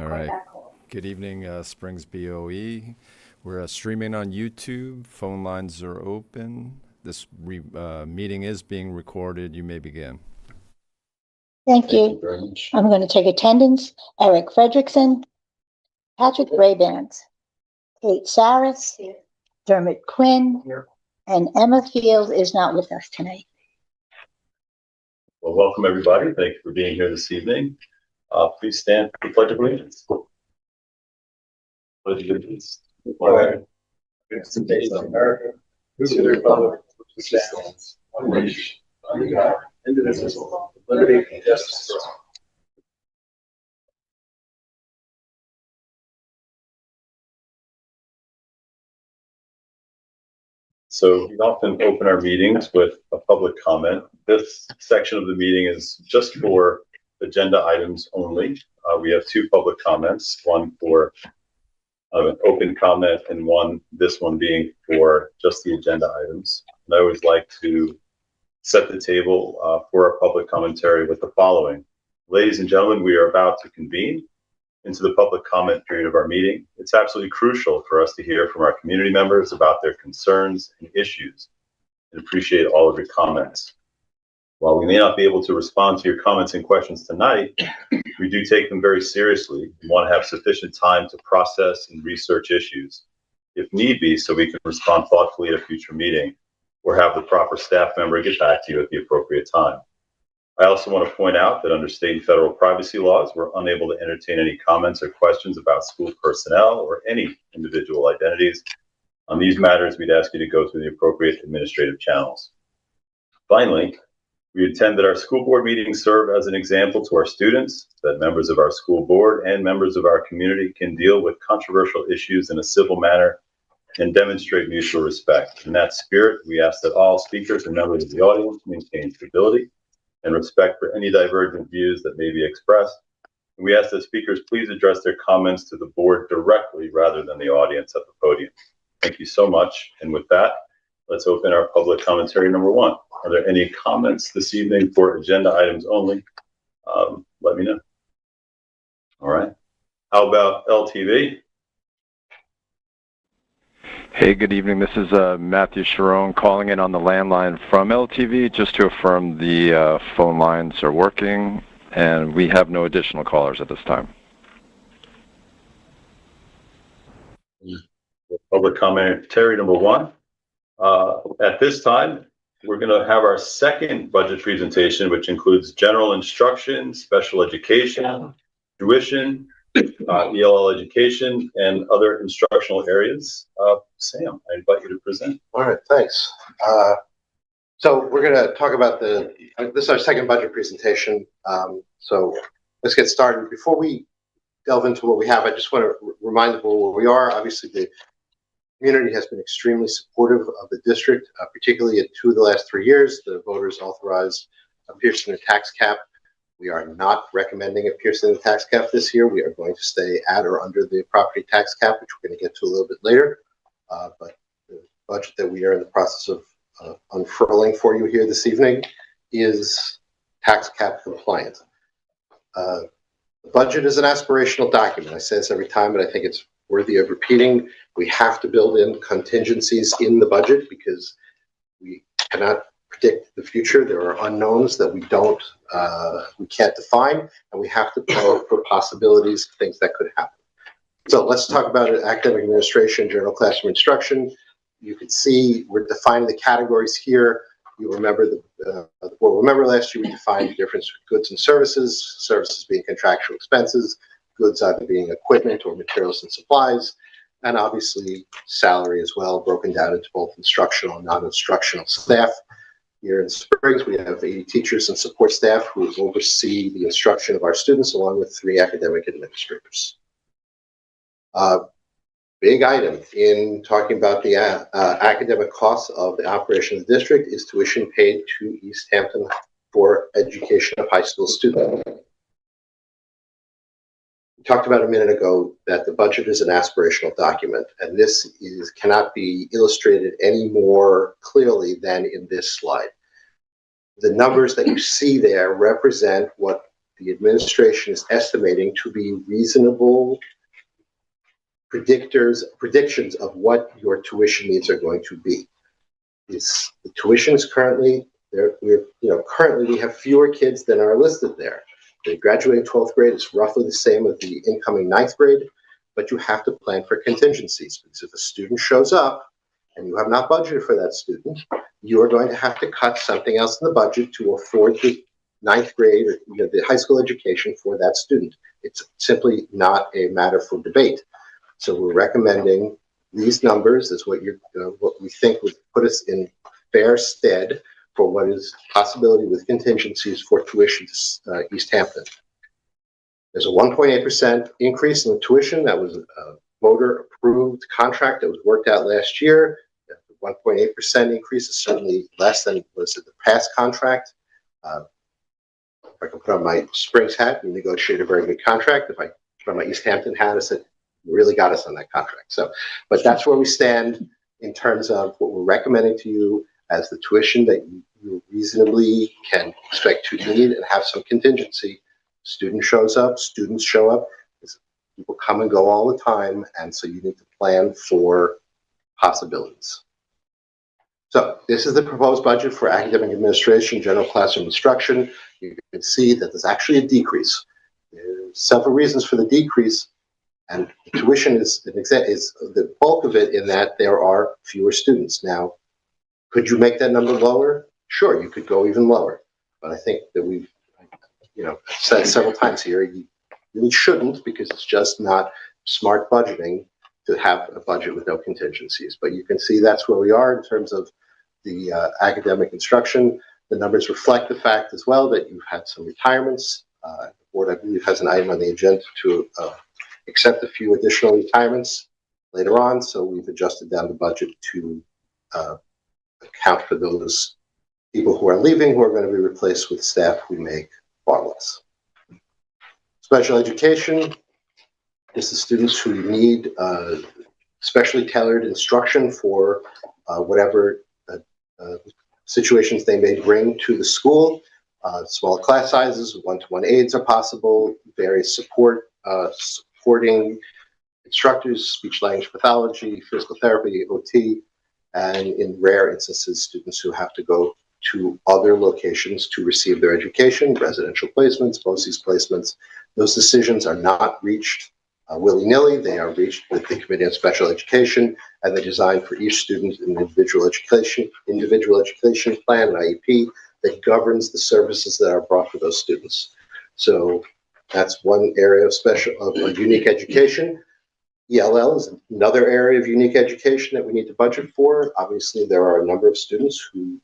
All right. Good evening, Springs BOE. We're streaming on YouTube. Phone lines are open. This meeting is being recorded. You may begin. Thank you very much. I'm going to take attendance. Eric Fredrickson, Patrick Brabant, Kate Saris, Dermot Quinn, and Emma Field is not with us tonight. Well, welcome everybody. Thank you for being here this evening. Please stand for the Pledge of Allegiance. Pledge of Allegiance. Flag. It's the States of America. To the Republic which stands one nation under God, indivisible, with liberty and justice for all. So we often open our meetings with a public comment. This section of the meeting is just for agenda items only. We have two public comments, one for an open comment and this one being for just the agenda items. And I always like to set the table for our public commentary with the following. Ladies and gentlemen, we are about to convene into the public comment period of our meeting. It's absolutely crucial for us to hear from our community members about their concerns and issues and appreciate all of your comments. While we may not be able to respond to your comments and questions tonight, we do take them very seriously and want to have sufficient time to process and research issues, if need be, so we can respond thoughtfully at a future meeting or have the proper staff member get back to you at the appropriate time. I also want to point out that under state and federal privacy laws, we're unable to entertain any comments or questions about school personnel or any individual identities. On these matters, we'd ask you to go through the appropriate administrative channels. Finally, we intend that our school board meetings serve as an example to our students, that members of our school board and members of our community can deal with controversial issues in a civil manner and demonstrate mutual respect. In that spirit, we ask that all speakers and members of the audience maintain civility and respect for any divergent views that may be expressed. And we ask that speakers please address their comments to the board directly rather than the audience at the podium. Thank you so much. And with that, let's open our public commentary number one. Are there any comments this evening for agenda items only? Let me know. All right. How about LTV? Hey, good evening. This is Matthew Sharon calling in on the landline from LTV just to affirm the phone lines are working, and we have no additional callers at this time. Public commentary number one. At this time, we're going to have our second budget presentation, which includes general instruction, special education, tuition, ELL education, and other instructional areas. Sam, I invite you to present. All right, thanks. So we're going to talk about this is our second budget presentation. So let's get started. Before we delve into what we have, I just want to remind people where we are. Obviously, the community has been extremely supportive of the district, particularly in 2 of the last 3 years. The voters authorized a piercing the tax cap. We are not recommending a piercing the tax cap this year. We are going to stay at or under the property tax cap, which we're going to get to a little bit later. But the budget that we are in the process of unfurling for you here this evening is tax cap compliant. The budget is an aspirational document. I say this every time, but I think it's worthy of repeating. We have to build in contingencies in the budget because we cannot predict the future. There are unknowns that we can't define, and we have to plan for possibilities, things that could happen. So let's talk about academic administration, general classroom instruction. You can see we're defining the categories here. You remember remember last year we defined the difference between goods and services being contractual expenses, goods either being equipment or materials and supplies, and obviously salary as well, broken down into both instructional and non-instructional staff. Here in Springs, we have 80 teachers and support staff who oversee the instruction of our students, along with 3 academic administrators. Big item in talking about the academic costs of the operation of the district is tuition paid to East Hampton for education of high school students. We talked about a minute ago that the budget is an aspirational document, and this cannot be illustrated any more clearly than in this slide. The numbers that you see there represent what the administration is estimating to be reasonable predictions of what your tuition needs are going to be. The tuition is currently there. Currently we have fewer kids than are listed there. The graduating 12th grade is roughly the same as the incoming 9th grade, but you have to plan for contingencies, because if a student shows up and you have not budgeted for that student, you are going to have to cut something else in the budget to afford the 9th grade or the high school education for that student. It's simply not a matter for debate. So we're recommending these numbers as what we think would put us in fair stead for what is possibility with contingencies for tuition to East Hampton. There's a 1.8% increase in the tuition. That was a voter-approved contract that was worked out last year. The 1.8% increase is certainly less than was the past contract. If I can put on my Springs hat, we negotiated a very good contract. If I put on my East Hampton hat, I said, you really got us on that contract. So, but that's where we stand in terms of what we're recommending to you as the tuition that you reasonably can expect to need and have some contingency. Student shows up, students show up, people come and go all the time, and so you need to plan for possibilities. So this is the proposed budget for academic administration, general classroom instruction. You can see that there's actually a decrease. There's several reasons for the decrease, and tuition is the bulk of it in that there are fewer students. Now, could you make that number lower? Sure, you could go even lower, but I think that we've said several times here, you really shouldn't, because it's just not smart budgeting to have a budget with no contingencies. But you can see that's where we are in terms of the academic instruction. The numbers reflect the fact as well that you've had some retirements. The board, I believe, has an item on the agenda to accept a few additional retirements later on. So we've adjusted down the budget to account for those people who are leaving, who are going to be replaced with staff who make far less. Special education. This is students who need specially tailored instruction for whatever situations they may bring to the school. Small class sizes, one-to-one aids are possible, various supporting instructors, speech language pathology, physical therapy, OT, and in rare instances, students who have to go to other locations to receive their education, residential placements, BOCES placements. Those decisions are not reached willy-nilly. They are reached with the Committee on Special Education, and they're designed for each student in an individual education plan, an IEP, that governs the services that are brought for those students. So that's one area of unique education. ELL is another area of unique education that we need to budget for. Obviously, there are a number of students who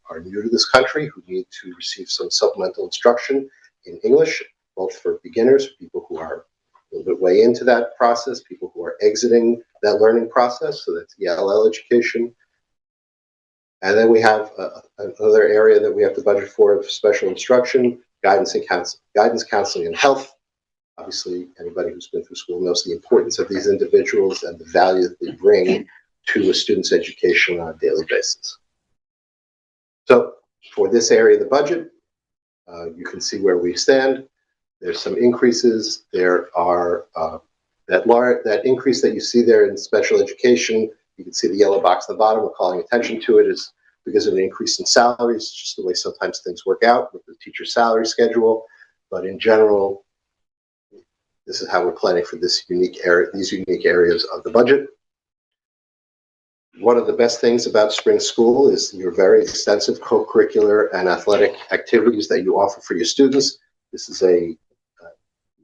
are new to this country who need to receive some supplemental instruction in English, both for beginners, people who are a little bit way into that process, people who are exiting that learning process. So that's ELL education. And then we have another area that we have to budget for of special instruction, guidance, counseling, and health. Obviously, anybody who's been through school knows the importance of these individuals and the value that they bring to a student's education on a daily basis. So for this area of the budget, you can see where we stand. There's some increases. There are that increase that you see there in special education. You can see the yellow box at the bottom. We're calling attention to it is because of an increase in salaries, just the way sometimes things work out with the teacher salary schedule. But in general, this is how we're planning for this unique area, these unique areas of the budget. One of the best things about Spring School is your very extensive co-curricular and athletic activities that you offer for your students. This is a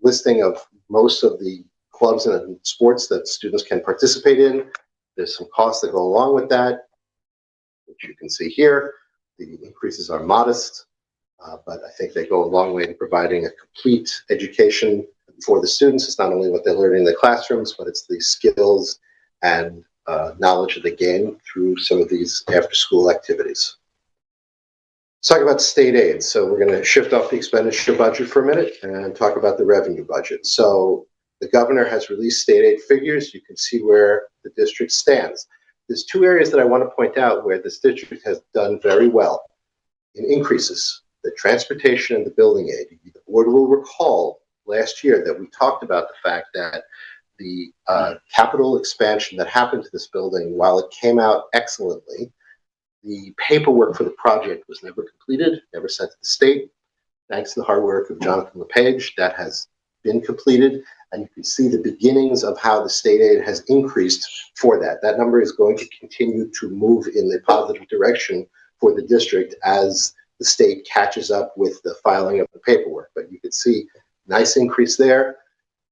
listing of most of the clubs and sports that students can participate in. There's some costs that go along with that, which you can see here. The increases are modest, but I think they go a long way in providing a complete education for the students. It's not only what they're learning in the classrooms, but it's the skills and knowledge that they gain through some of these after-school activities. Let's talk about state aid. So we're going to shift off the expenditure budget for a minute and talk about the revenue budget. So the governor has released state aid figures. You can see where the district stands. There's two areas that I want to point out where this district has done very well in increases. the transportation and the building aid. The board will recall last year that we talked about the fact that the capital expansion that happened to this building, while it came out excellently, the paperwork for the project was never completed, never sent to the state. Thanks to the hard work of Jonathan LePage, that has been completed, and you can see the beginnings of how the state aid has increased for that. That number is going to continue to move in the positive direction for the district as the state catches up with the filing of the paperwork. But you can see nice increase there.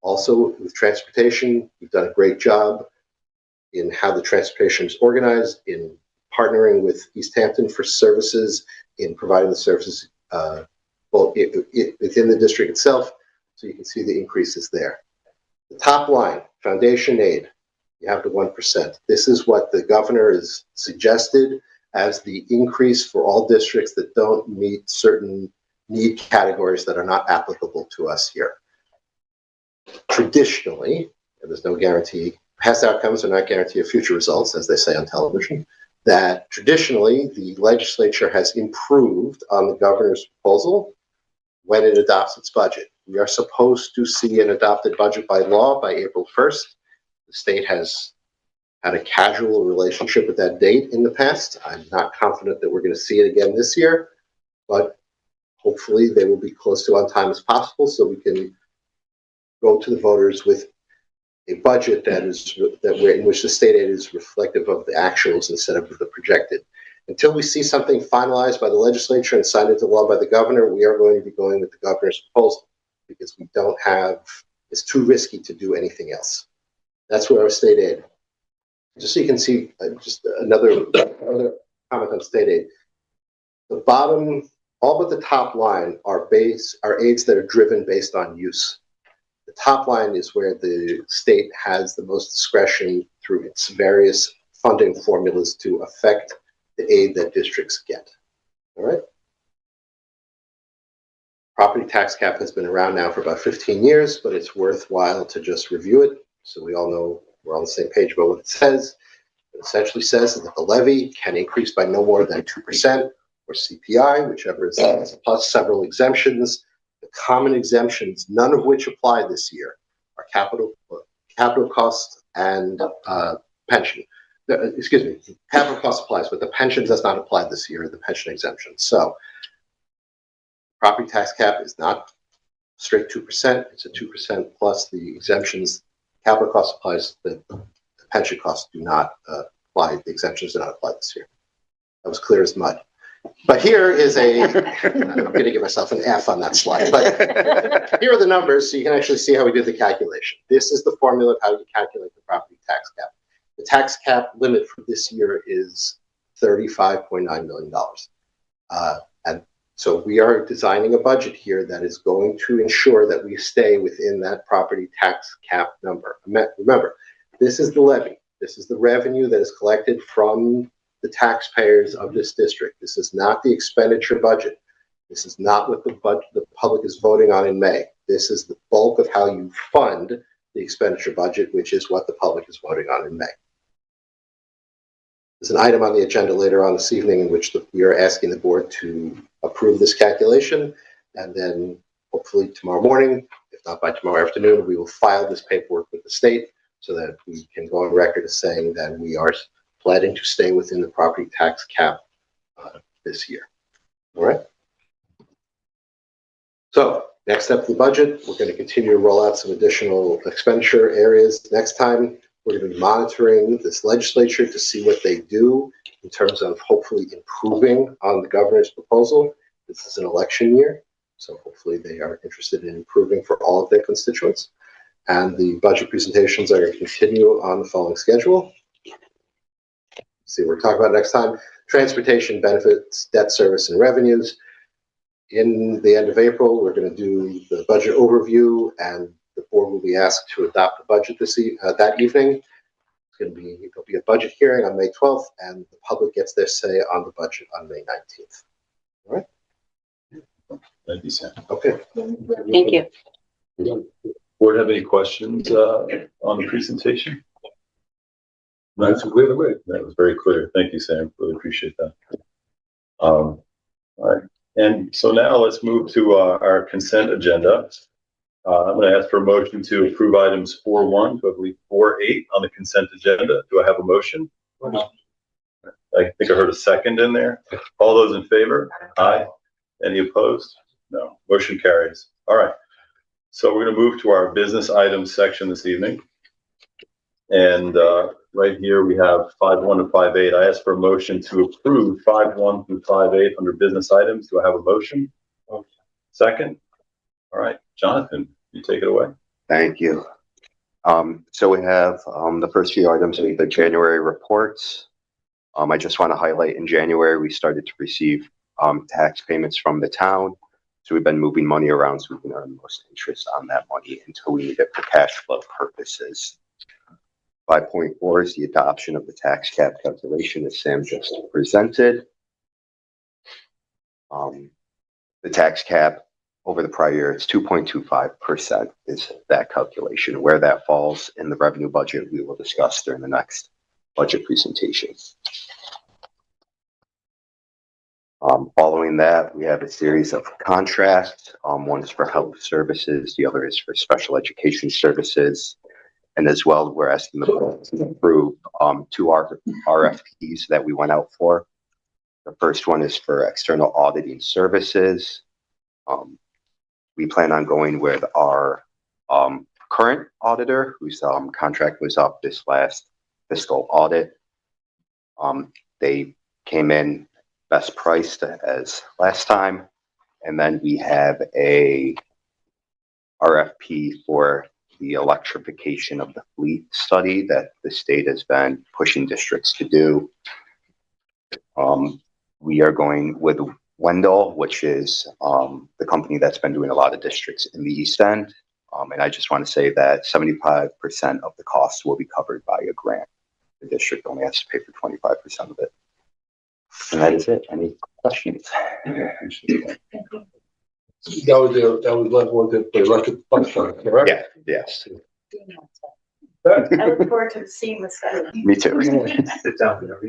Also with transportation, we've done a great job in how the transportation is organized, in partnering with East Hampton for services, in providing the services within the district itself. So you can see the increases there. The top line, foundation aid, you have the 1%. This is what the governor has suggested as the increase for all districts that don't meet certain need categories that are not applicable to us here. Traditionally, and there's no guarantee, past outcomes are not guarantee of future results, as they say on television, that traditionally the legislature has improved on the governor's proposal when it adopts its budget. We are supposed to see an adopted budget by law by April 1st. The state has had a casual relationship with that date in the past. I'm not confident that we're going to see it again this year, but hopefully they will be close to on time as possible so we can go to the voters with a budget in which the state aid is reflective of the actuals instead of the projected. Until we see something finalized by the legislature and signed into law by the governor, we are going to be going with the governor's proposal because we don't have, it's too risky to do anything else. That's where our state aid. Just so you can see, just another comment on state aid. The bottom, all but the top line are aids that are driven based on use. The top line is where the state has the most discretion through its various funding formulas to affect the aid that districts get. All right. Property tax cap has been around now for about 15 years, but it's worthwhile to just review it so we all know we're on the same page about what it says. It essentially says that the levy can increase by no more than 2% or CPI, whichever is plus several exemptions. The common exemptions, none of which apply this year, are capital costs and pension. Excuse me, capital cost applies, but the pension does not apply this year, the pension exemption. So property tax cap is not straight 2%, it's a 2% plus the exemptions. Capital cost applies, the pension costs do not apply, the exemptions do not apply this year. That was clear as mud. But here is I'm going to give myself an F on that slide, but here are the numbers so you can actually see how we did the calculation. This is the formula of how you calculate the property tax cap. The tax cap limit for this year is $35.9 million. And so we are designing a budget here that is going to ensure that we stay within that property tax cap number. Remember, this is the levy. This is the revenue that is collected from the taxpayers of this district. This is not the expenditure budget. This is not what the public is voting on in May. This is the bulk of how you fund the expenditure budget, which is what the public is voting on in May. There's an item on the agenda later on this evening in which we are asking the board to approve this calculation, and then hopefully tomorrow morning, if not by tomorrow afternoon, we will file this paperwork with the state so that we can go on record as saying that we are planning to stay within the property tax cap this year. All right. So next step of the budget, we're going to continue to roll out some additional expenditure areas. Next time, we're going to be monitoring this legislature to see what they do in terms of hopefully improving on the governor's proposal. This is an election year, so hopefully they are interested in improving for all of their constituents. And the budget presentations are going to continue on the following schedule. See what we're talking about next time. Transportation, benefits, debt service, and revenues. In the end of April, we're going to do the budget overview, and the board will be asked to adopt the budget that evening. There'll be a budget hearing on May 12th, and the public gets their say on the budget on May 19th. All right? Thank you, Sam. Okay. Thank you. Board have any questions on the presentation? That's clear the way. That was very clear. Thank you, Sam. Really appreciate that. All right. And so now let's move to our consent agenda. I'm going to ask for a motion to approve items 4.1 to, I believe, 4.8 on the consent agenda. Do I have a motion? I think I heard a second in there. All those in favor? Aye. Any opposed? No. Motion carries. All right. So we're going to move to our business items section this evening. And right here we have 5.1 to 5.8. I ask for a motion to approve 5.1 through 5.8 under business items. Do I have a motion? Second? All right. Jonathan, you take it away. Thank you. So we have the first few items of the January reports. I just want to highlight in January, we started to receive tax payments from the town. So we've been moving money around so we can earn the most interest on that money until we need it for cash flow purposes. 5.4 is the adoption of the tax cap calculation as Sam just presented. The tax cap over the prior year, it's 2.25% is that calculation. Where that falls in the revenue budget, we will discuss during the next budget presentation. Following that, we have a series of contracts. One is for health services, the other is for special education services. And as well, we're asking the board to approve two RFPs that we went out for. The first one is for external auditing services. We plan on going with our current auditor, whose contract was up this last fiscal audit. They came in best priced as last time. And then we have a RFP for the electrification of the fleet study that the state has been pushing districts to do. We are going with Wendell, which is the company that's been doing a lot of districts in the East End. And I just want to say that 75% of the cost will be covered by a grant. The district only has to pay for 25% of it. And that is it. Any questions? That was like one that the electric bus line, correct? Yeah, yes. I look forward to seeing the study. Me too. Sit down there.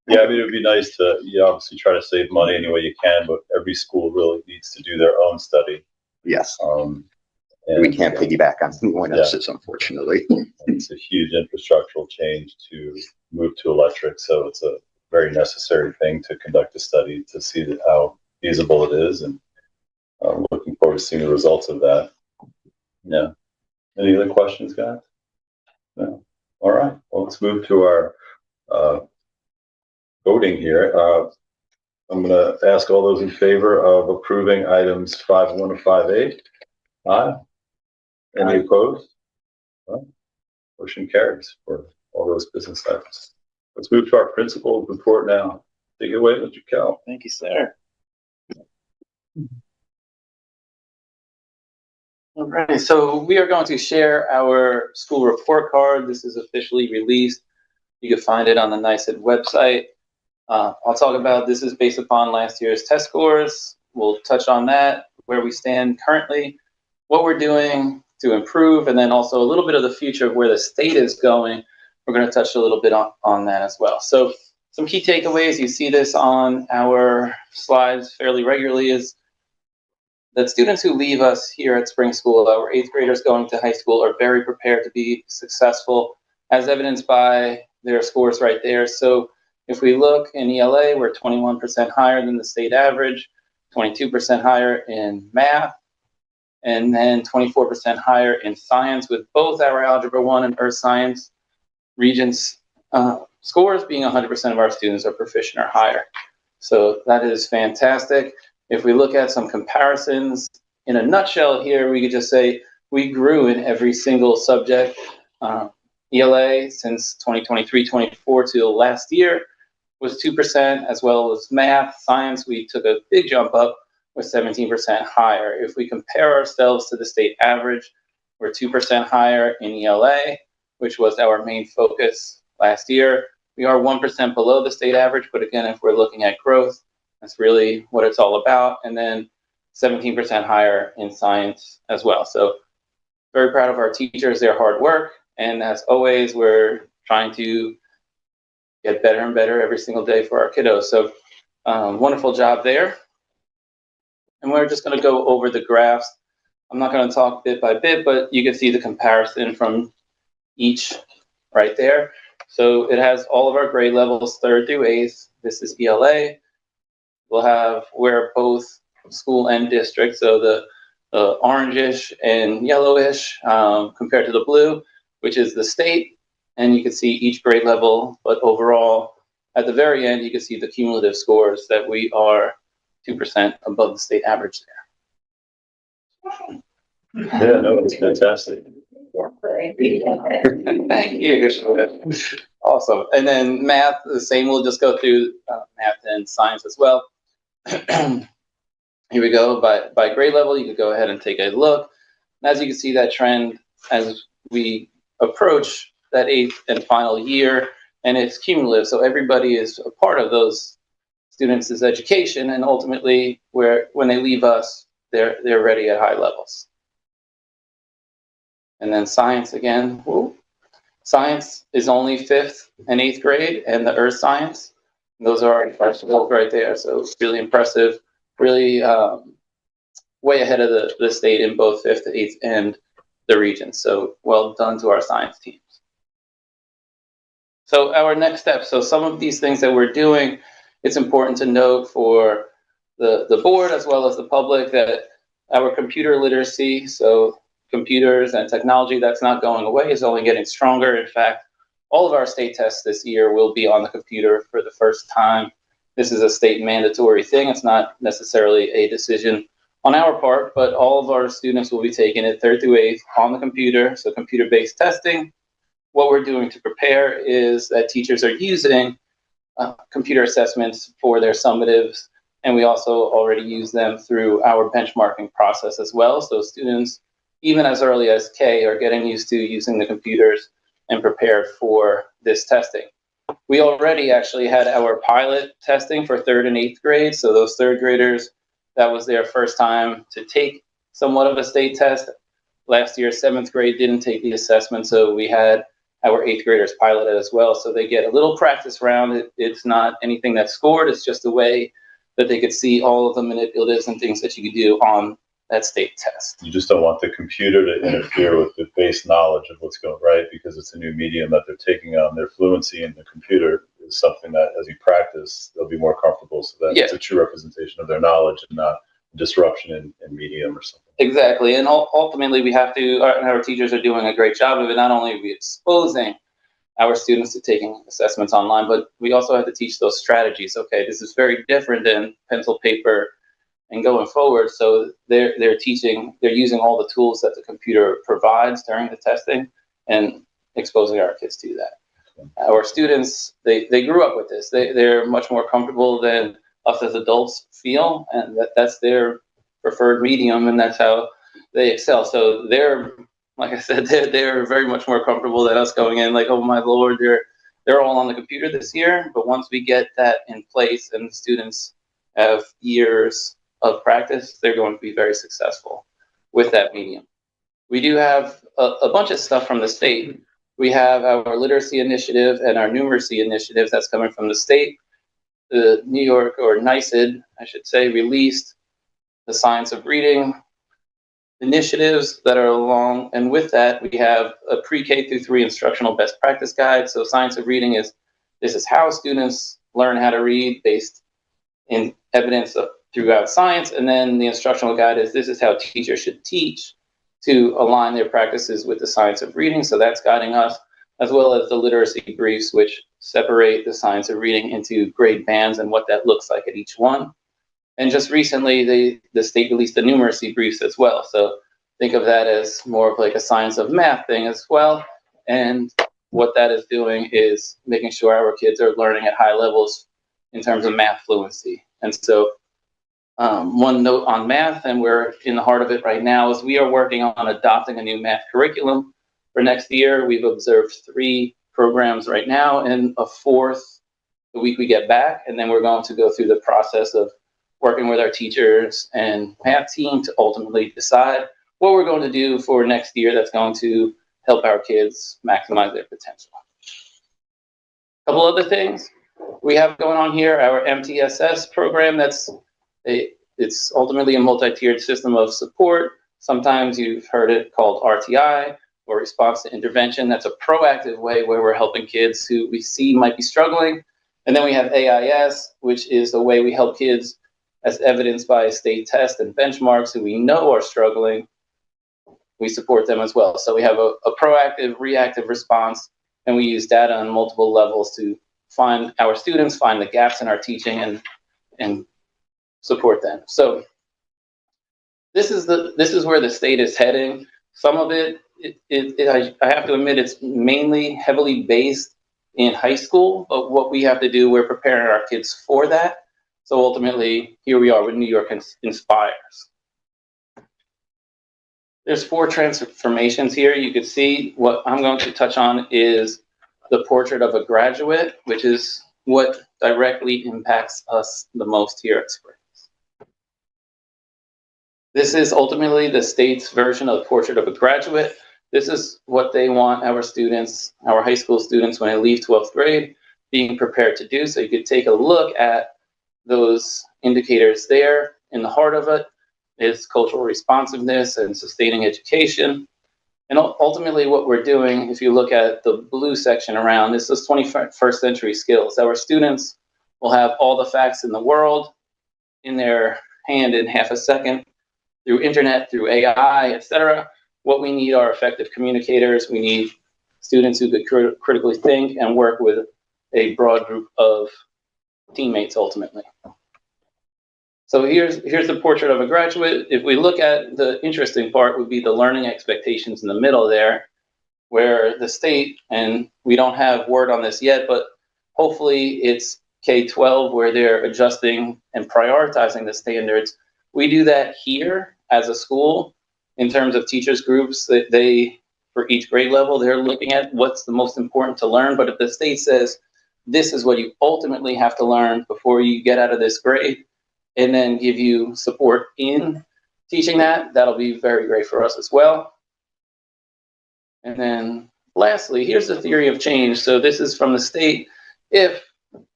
Yeah, I mean, it would be nice to, obviously try to save money any way you can, but every school really needs to do their own study. Yes. And We can't piggyback on anyone else's, unfortunately. it's a huge infrastructural change to move to electric, so it's a very necessary thing to conduct a study to see how feasible it is, and looking forward to seeing the results of that. Yeah. Any other questions, guys? No. All right. Well, let's move to our voting here. I'm going to ask all those in favor of approving items 5.1 to 5.8. Aye. Any opposed? Well, motion carries for all those business items. Let's move to our principal's report now. Take it away, Mr. Kell. Thank you, sir. All right, so we are going to share our school report card. This is officially released. You can find it on the NYSED website. I'll talk about this is based upon last year's test scores. We'll touch on that, where we stand currently, what we're doing to improve, and then also a little bit of the future of where the state is going. We're going to touch a little bit on that as well. So some key takeaways, you see this on our slides fairly regularly, is that students who leave us here at Spring School, our 8th graders going to high school, are very prepared to be successful, as evidenced by their scores right there. So if we look in ELA, we're 21% higher than the state average, 22% higher in math, and then 24% higher in science, with both our Algebra 1 and Earth Science regions scores being 100% of our students are proficient or higher. So that is fantastic. If we look at some comparisons, in a nutshell here, we could just say we grew in every single subject. ELA since 2023-24 to last year was 2%, as well as math. Science, we took a big jump up with 17% higher. If we compare ourselves to the state average, we're 2% higher in ELA, which was our main focus last year. We are 1% below the state average, but again, if we're looking at growth, that's really what it's all about. And then 17% higher in science as well. So very proud of our teachers, their hard work. And as always, we're trying to get better and better every single day for our kiddos. So wonderful job there. and we're just going to go over the graphs. I'm not going to talk bit by bit, but you can see the comparison from each right there. So it has all of our grade levels, 3rd through 8th. This is ELA. We'll have where both school and district, so the orangish and yellowish compared to the blue, which is the state. And you can see each grade level, but overall, at the very end, you can see the cumulative scores that we are 2% above the state average there. Yeah, no, it's fantastic. Thank you. Awesome. And then math, the same. We'll just go through math and science as well. Here we go. By grade level, you could go ahead and take a look. And as you can see that trend as we approach that 8th and final year, and it's cumulative. So everybody is a part of those students' education, and ultimately, when they leave us, they're ready at high levels. And then science again. Whoa. Science is only 5th and 8th grade, and the earth science. Those are our skills right there. So it's really impressive, really way ahead of the state in both 5th, 8th, and the region. So well done to our science teams. So our next step. So some of these things that we're doing, it's important to note for the board as well as the public that our computer literacy, so computers and technology, that's not going away, is only getting stronger. In fact, all of our state tests this year will be on the computer for the first time. This is a state mandatory thing. It's not necessarily a decision on our part, but all of our students will be taking it 3rd through 8th on the computer, so computer-based testing. What we're doing to prepare is that teachers are using computer assessments for their summatives, and we also already use them through our benchmarking process as well. So students, even as early as K, are getting used to using the computers and prepared for this testing. We already actually had our pilot testing for 3rd and 8th grade. So those 3rd graders, that was their first time to take somewhat of a state test. Last year, 7th grade didn't take the assessment, so we had our 8th graders piloted as well. So they get a little practice round. It's not anything that's scored. It's just a way that they could see all of the manipulatives and things that you could do on that state test. You just don't want the computer to interfere with the base knowledge of what's going right, because it's a new medium that they're taking on. Their fluency in the computer is something that, as you practice, they'll be more comfortable, so that it's a true representation of their knowledge and not disruption in medium or something. Exactly, and ultimately we have to, and our teachers are doing a great job of it. Not only are we exposing our students to taking assessments online, but we also have to teach those strategies. Okay, this is very different than pencil, paper, and going forward. So they're using all the tools that the computer provides during the testing and exposing our kids to that. Our students, they grew up with this. They're much more comfortable than us as adults feel, and that's their preferred medium, and that's how they excel. So they're, like I said, they're very much more comfortable than us going in like, oh my Lord, they're all on the computer this year. But once we get that in place and the students have years of practice, they're going to be very successful with that medium. We do have a bunch of stuff from the state. We have our literacy initiative and our numeracy initiatives that's coming from the state. The New York, or NYSED, I should say, released the science of reading initiatives that are along, and with that, we have a pre-K through 3 instructional best practice guide. So science of reading this is how students learn how to read based in evidence throughout science, and then the instructional guide this is how teachers should teach to align their practices with the science of reading. So that's guiding us, as well as the literacy briefs, which separate the science of reading into grade bands and what that looks like at each one. And just recently, the state released the numeracy briefs as well. So think of that as more of like a science of math thing as well. And what that is doing is making sure our kids are learning at high levels in terms of math fluency. And so one note on math, and we're in the heart of it right now, is we are working on adopting a new math curriculum for next year. We've observed 3 programs right now, and a 4th the week we get back. And then we're going to go through the process of working with our teachers and math team to ultimately decide what we're going to do for next year that's going to help our kids maximize their potential. A couple other things we have going on here, our MTSS program, that's It's ultimately a multi-tiered system of support. Sometimes you've heard it called RTI, or response to intervention. That's a proactive way where we're helping kids who we see might be struggling. And then we have AIS, which is the way we help kids as evidenced by state tests and benchmarks who we know are struggling. We support them as well. So we have a proactive, reactive response, and we use data on multiple levels to find our students, find the gaps in our teaching, and support them. So this is where the state is heading. Some of it, I have to admit, it's mainly heavily based in high school, but what we have to do, we're preparing our kids for that. So ultimately, here we are with New York Inspires. There's 4 transformations here. You can see what I'm going to touch on is the portrait of a graduate, which is what directly impacts us the most here at Springs. This is ultimately the state's version of the portrait of a graduate. This is what they want our students, our high school students, when they leave 12th grade, being prepared to do. So you could take a look at those indicators there. In the heart of it is cultural responsiveness and sustaining education. And ultimately what we're doing, if you look at the blue section around, this is 21st century skills. Our students will have all the facts in the world in their hand in half a second, through internet, through AI, etc. What we need are effective communicators. We need students who could critically think and work with a broad group of teammates ultimately. So here's the portrait of a graduate. If we look at the interesting part would be the learning expectations in the middle there, where the state, and we don't have word on this yet, but hopefully it's K-12 where they're adjusting and prioritizing the standards. We do that here as a school in terms of teachers groups that they, for each grade level, they're looking at what's the most important to learn. But if the state says, this is what you ultimately have to learn before you get out of this grade, and then give you support in teaching that, that'll be very great for us as well. And then lastly, here's the theory of change. So this is from the state. If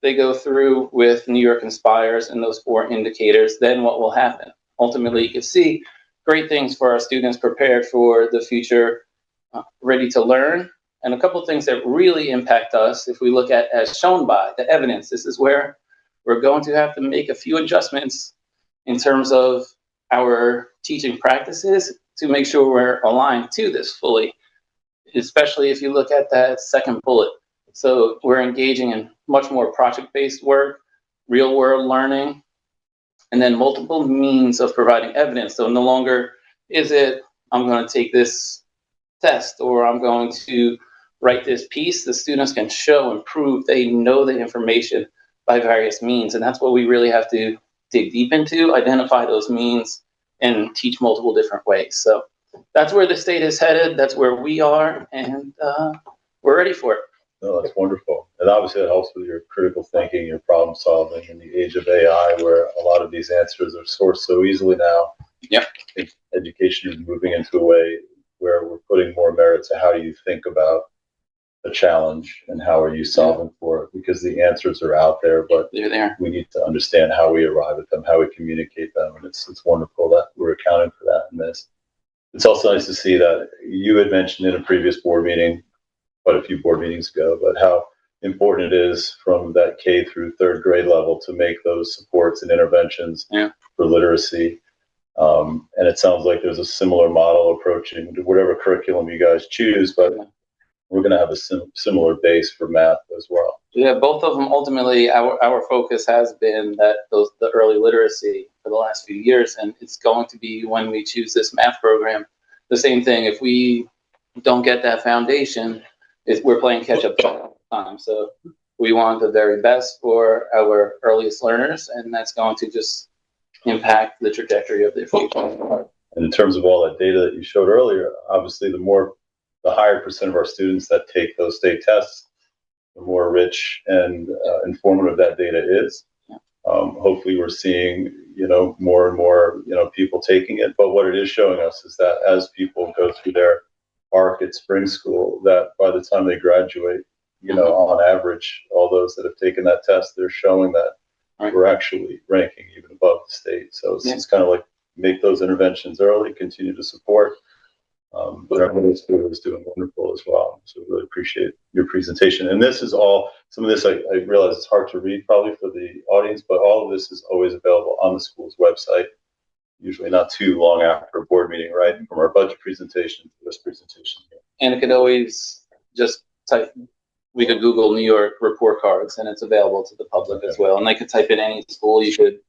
they go through with New York Inspires and those 4 indicators, then what will happen? Ultimately, you can see great things for our students prepared for the future, ready to learn. And a couple of things that really impact us, if we look at as shown by the evidence, this is where we're going to have to make a few adjustments in terms of our teaching practices to make sure we're aligned to this fully, especially if you look at that second bullet. So we're engaging in much more project-based work, real-world learning, and then multiple means of providing evidence. So no longer is it, I'm going to take this test or I'm going to write this piece. The students can show and prove they know the information by various means. And that's what we really have to dig deep into, identify those means and teach multiple different ways. So that's where the state is headed. That's where we are, and we're ready for it. No, that's wonderful. And obviously it helps with your critical thinking, your problem solving in the age of AI, where a lot of these answers are sourced so easily now. Yep. I think education is moving into a way where we're putting more merit to how do you think about a challenge and how are you solving for it, because the answers are out there, but They're there. we need to understand how we arrive at them, how we communicate them. And it's wonderful that we're accounting for that in this. It's also nice to see that you had mentioned in a previous board meeting, quite a few board meetings ago, but how important it is from that K through 3rd grade level to make those supports and interventions for literacy. And it sounds like there's a similar model approaching to whatever curriculum you guys choose, but we're going to have a similar base for math as well. Yeah, both of them ultimately, our focus has been the early literacy for the last few years, and it's going to be when we choose this math program. The same thing, if we don't get that foundation, we're playing catch up all the time. So we want the very best for our earliest learners, and that's going to just impact the trajectory of their future. And in terms of all that data that you showed earlier, obviously the higher percent of our students that take those state tests, the more rich and informative that data is. Hopefully we're seeing, more and more, people taking it. But what it is showing us is that as people go through their arc at spring school, that by the time they graduate, on average, all those that have taken that test, they're showing that Right. we're actually ranking even above the state. So it's kind of like make those interventions early, continue to support. But our middle school is doing wonderful as well. So really appreciate your presentation. And this is all, some of this I realize it's hard to read probably for the audience, but all of this is always available on the school's website, usually not too long after a board meeting, right? From our budget presentation to this presentation here. And it could always just type, we could Google New York report cards and it's available to the public as well. And they could type in any school. You could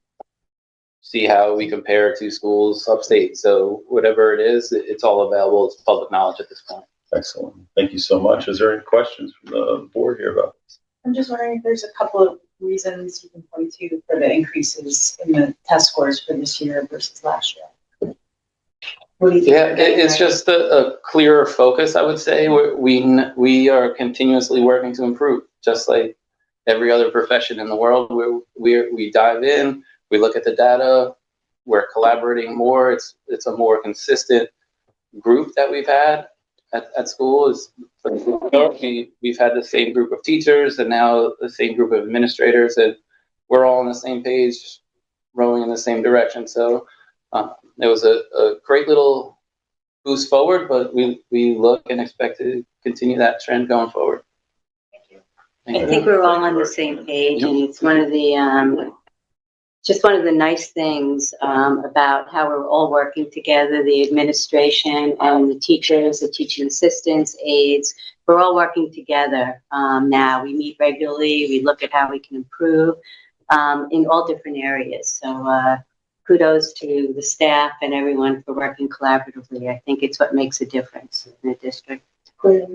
see how we compare to schools upstate. So whatever it is, it's all available. It's public knowledge at this point. Excellent. Thank you so much. Is there any questions from the board here about this? I'm just wondering if there's a couple of reasons you can point to for the increases in the test scores for this year versus last year. What do you think? Yeah, it's just a clearer focus, I would say. We are continuously working to improve, just like every other profession in the world. We dive in, we look at the data, we're collaborating more. It's a more consistent group that we've had at school. We've had the same group of teachers and now the same group of administrators, and we're all on the same page, rowing in the same direction. So it was a great little boost forward, but we look and expect to continue that trend going forward. Thank you. I think we're all on the same page, and it's one of the just one of the nice things about how we're all working together, the administration and the teachers, the teaching assistants, aides. We're all working together now. We meet regularly. We look at how we can improve in all different areas. So kudos to the staff and everyone for working collaboratively. I think it's what makes a difference in the district. I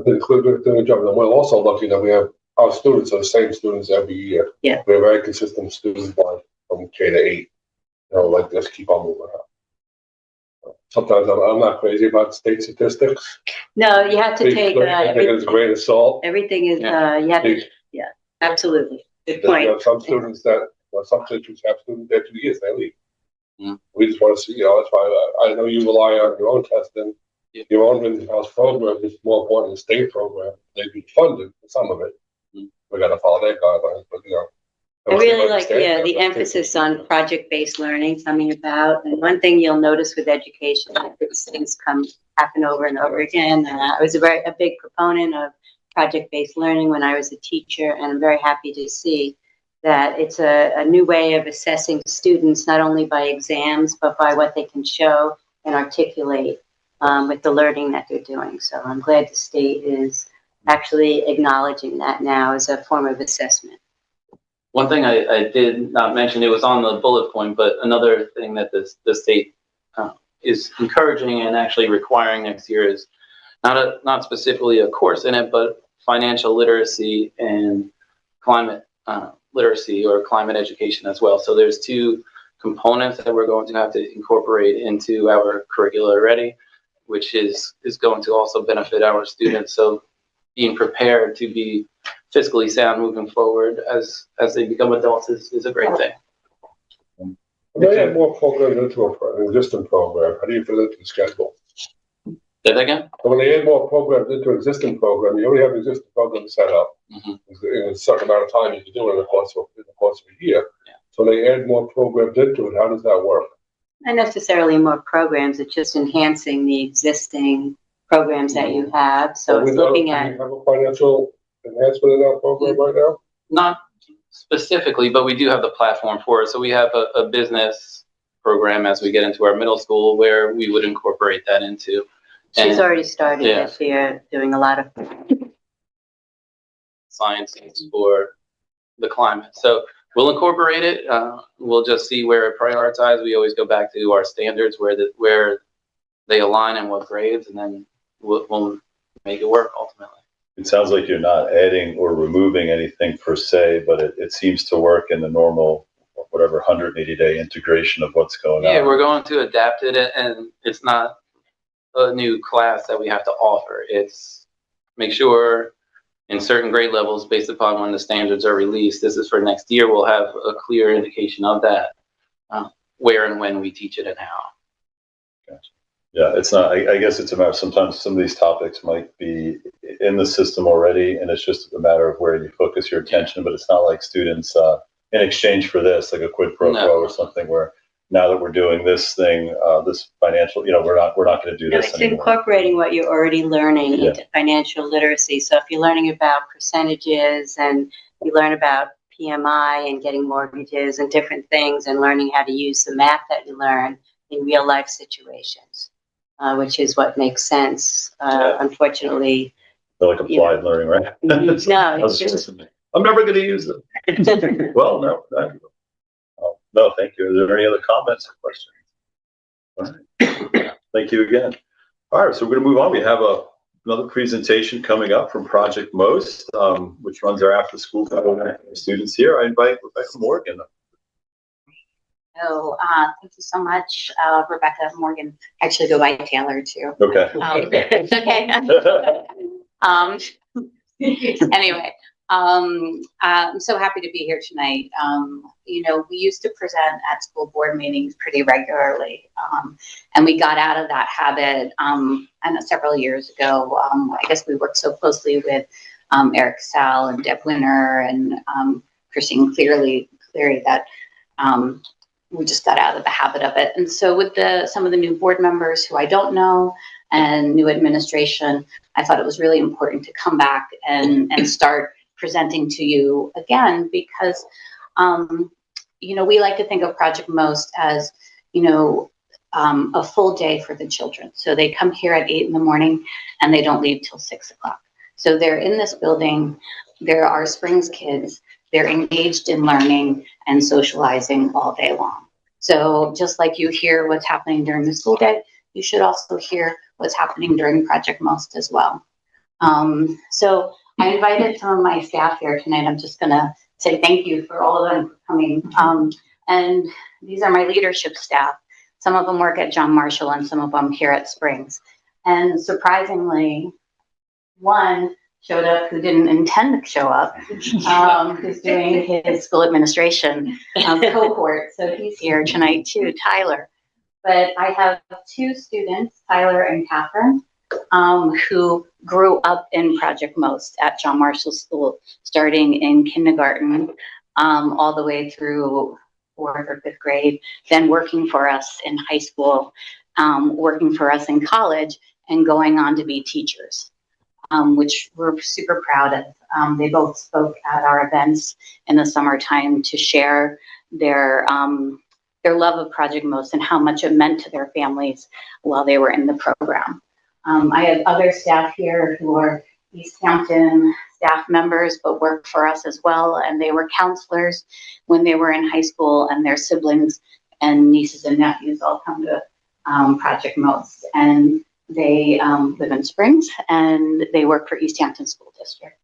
think clearly doing a job. And we're also lucky that we have our students are the same students every year. Yeah. We're very consistent student line from K to 8. You know, like just keep on moving up. Sometimes I'm not crazy about state statistics. No, you have to take it's a grain of salt. everything is you have to, absolutely. Good point. There are some students that some teachers have students there 2 years, they leave. Mm. We just want to see, that's why I know you rely on your own testing. Yeah. Your own in-house program is more important than the state program. They be funded for some of it. Mm. We got to follow their guidelines, but I really like the emphasis on project-based learning coming about. And one thing you'll notice with education, these things happen over and over again. I was a big proponent of project-based learning when I was a teacher, and I'm very happy to see that it's a new way of assessing students, not only by exams, but by what they can show and articulate with the learning that they're doing. So I'm glad the state is actually acknowledging that now as a form of assessment. One thing I did not mention, it was on the bullet point, but another thing that the state is encouraging and actually requiring next year is not specifically a course in it, but financial literacy and climate literacy or climate education as well. So there's two components that we're going to have to incorporate into our curricula already, which is going to also benefit our students. So being prepared to be fiscally sound moving forward as they become adults is a great thing. When they add more programs into an existing program, how do you fit into the schedule? Say that again? When they add more programs into an existing program, you already have an existing program set up. Mm-hmm. In a certain amount of time you can do it in the course of a year. Yeah. So they add more programs into it. How does that work? Not necessarily more programs, it's just enhancing the existing programs that you have. So it's looking at. Do you have a financial enhancement in our program right now? Not specifically, but we do have the platform for it. So we have a business program as we get into our middle school where we would incorporate that into. She's already started this year doing a lot of sciences for the climate. So we'll incorporate it. We'll just see where it prioritized. We always go back to our standards where they align and what grades, and then we'll make it work ultimately. It sounds like you're not adding or removing anything per se, but it seems to work in the normal, whatever, 180-day integration of what's going on. Yeah, we're going to adapt it, and it's not a new class that we have to offer. It's make sure in certain grade levels, based upon when the standards are released, this is for next year, we'll have a clear indication of that, where and when we teach it and how. Gotcha. Yeah, it's not, I guess it's a matter, sometimes some of these topics might be in the system already, and it's just a matter of where you focus your attention, but it's not like students, in exchange for this, like a quid pro quo or something where now that we're doing this thing, this financial, we're not going to do this It's anymore. incorporating what you're already learning into financial literacy. So if you're learning about percentages and you learn about PMI and getting mortgages and different things and learning how to use the math that you learn in real life situations, which is what makes sense. Unfortunately, They're like applied learning, right? No, it's just, I'm never going to use it. Well, no. No, thank you. Are there any other comments or questions? All right. Thank you again. All right, so we're going to move on. We have another presentation coming up from Project MOST, which runs our after-school program for students here. I invite Rebecca Morgan. Oh, thank you so much, Rebecca Morgan. Actually, go by Taylor too. Okay. It's okay. Anyway, I'm so happy to be here tonight. We used to present at school board meetings pretty regularly, and we got out of that habit. Several years ago, I guess we worked so closely with Eric Sal and Deb Winter and Christine Cleary that we just got out of the habit of it. And so with some of the new board members who I don't know and new administration, I thought it was really important to come back and start presenting to you again, because, we like to think of Project MOST as, a full day for the children. So they come here at 8 a.m. and they don't leave till 6 o'clock. So they're in this building. There are Springs kids. They're engaged in learning and socializing all day long. So just like you hear what's happening during the school day, you should also hear what's happening during Project MOST as well. So I invited some of my staff here tonight. I'm just gonna say thank you for all of them for coming. And these are my leadership staff. Some of them work at John Marshall and some of them here at Springs. And surprisingly, one showed up who didn't intend to show up, who's doing his school administration cohort. So he's here tonight too, Tyler. But I have two students, Tyler and Catherine, who grew up in Project MOST at John Marshall School, starting in kindergarten all the way through 4th or 5th grade, then working for us in high school, working for us in college, and going on to be teachers. Which we're super proud of. They both spoke at our events in the summertime to share their love of Project MOST and how much it meant to their families while they were in the program. I have other staff here who are East Hampton staff members, but work for us as well. And they were counselors when they were in high school, and their siblings and nieces and nephews all come to Project MOST. And they live in Springs, and they work for East Hampton School District.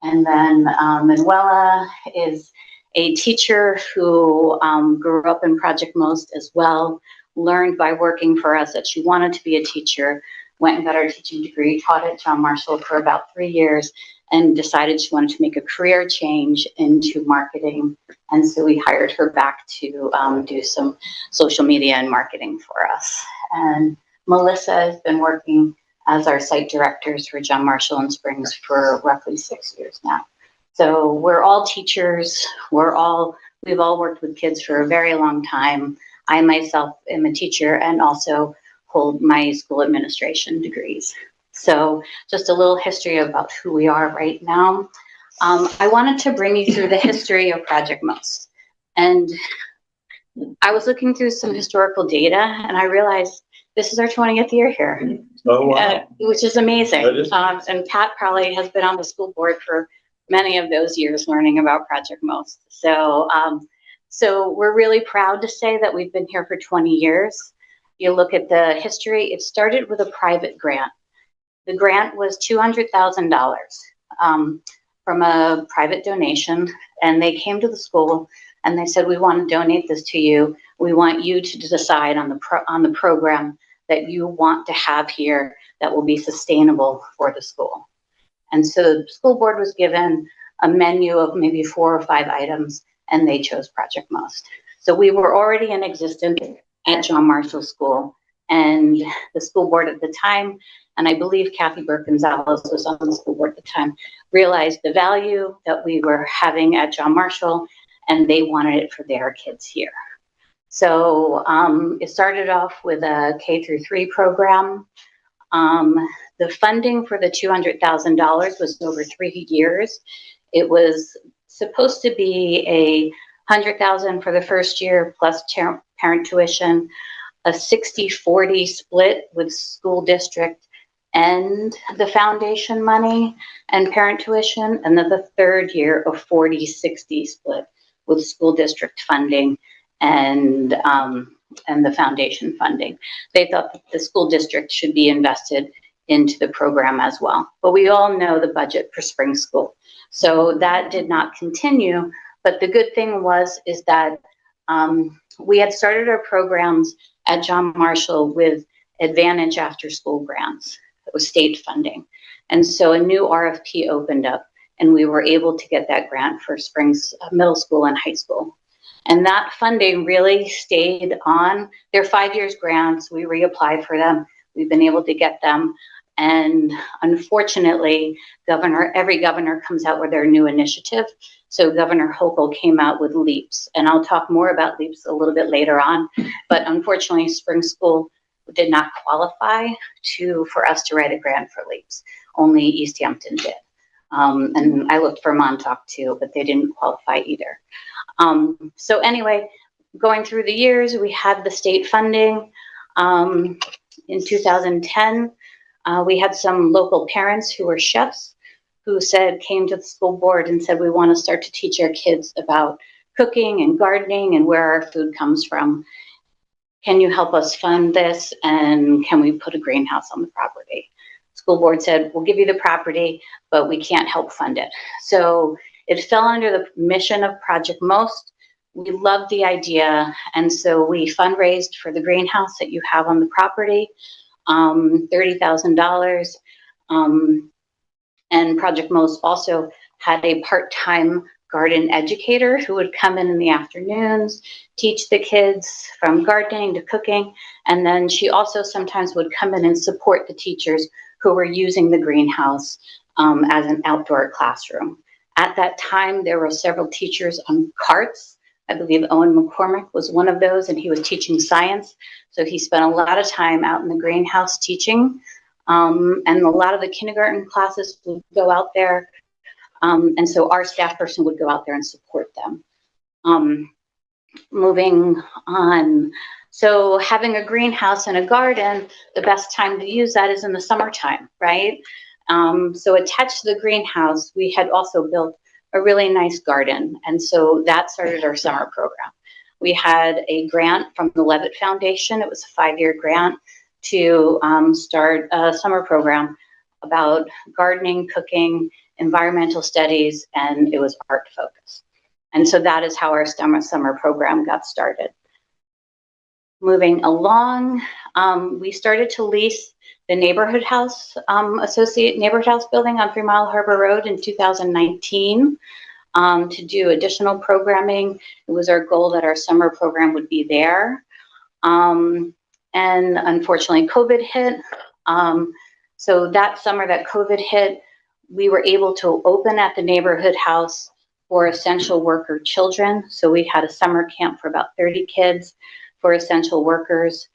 And then Manuela is a teacher who grew up in Project MOST as well, learned by working for us that she wanted to be a teacher, went and got her teaching degree, taught at John Marshall for about 3 years, and decided she wanted to make a career change into marketing. And so we hired her back to do some social media and marketing for us. And Melissa has been working as our site directors for John Marshall and Springs for roughly 6 years now. So we're all teachers. We've all worked with kids for a very long time. I myself am a teacher and also hold my school administration degrees. So just a little history about who we are right now. I wanted to bring you through the history of Project MOST. And I was looking through some historical data, and I realized this is our 20th year here. Oh, wow. Which is amazing. That is. And Pat probably has been on the school board for many of those years learning about Project MOST. So we're really proud to say that we've been here for 20 years. You look at the history, it started with a private grant. The grant was $200,000 from a private donation, and they came to the school and they said, we want to donate this to you. We want you to decide on the program that you want to have here that will be sustainable for the school. And so the school board was given a menu of maybe 4 or 5 items, and they chose Project MOST. So we were already in existence at John Marshall School, and the school board at the time, and I believe Kathy Burke-Gonzalez was on the school board at the time, realized the value that we were having at John Marshall and they wanted it for their kids here. So it started off with a K-3 program. The funding for the $200,000 was over 3 years. It was supposed to be a $100,000 for the first year plus parent tuition, a 60-40 split with school district and the foundation money and parent tuition, and then the third year a 40-60 split with school district funding and the foundation funding. They thought that the school district should be invested into the program as well. But we all know the budget for spring school. So that did not continue. But the good thing is that we had started our programs at John Marshall with Advantage after school grants. It was state funding. And so a new RFP opened up and we were able to get that grant for Springs middle school and high school. And that funding really stayed on. They're 5 years grants. We reapplied for them. We've been able to get them. And unfortunately, every governor comes out with their new initiative. So Governor Hochul came out with LEAPS. And I'll talk more about LEAPS a little bit later on. But unfortunately, spring school did not qualify for us to write a grant for LEAPS. Only East Hampton did. And I looked for Montauk too, but they didn't qualify either. So anyway, going through the years, we had the state funding. In 2010, we had some local parents who were chefs who came to the school board and said, we want to start to teach our kids about cooking and gardening and where our food comes from. Can you help us fund this? And can we put a greenhouse on the property? School board said, we'll give you the property, but we can't help fund it. So it fell under the mission of Project Most. We loved the idea. And so we fundraised for the greenhouse that you have on the property, $30,000. And Project Most also had a part-time garden educator who would come in the afternoons, teach the kids from gardening to cooking. And then she also sometimes would come in and support the teachers who were using the greenhouse as an outdoor classroom. At that time, there were several teachers on carts. I believe Owen McCormick was one of those, and he was teaching science. So he spent a lot of time out in the greenhouse teaching. And a lot of the kindergarten classes would go out there. And so our staff person would go out there and support them. Moving on. So having a greenhouse and a garden, the best time to use that is in the summertime, right? So attached to the greenhouse, we had also built a really nice garden. And so that started our summer program. We had a grant from the Levitt Foundation. It was a 5-year grant to start a summer program about gardening, cooking, environmental studies, and it was art focused. And so that is how our summer program got started. Moving along, we started to lease the neighborhood house, neighborhood house building on 3 Mile Harbor Road in 2019 to do additional programming. It was our goal that our summer program would be there. And unfortunately, COVID hit. So that summer that COVID hit, we were able to open at the neighborhood house for essential worker children. So we had a summer camp for about 30 kids for essential workers.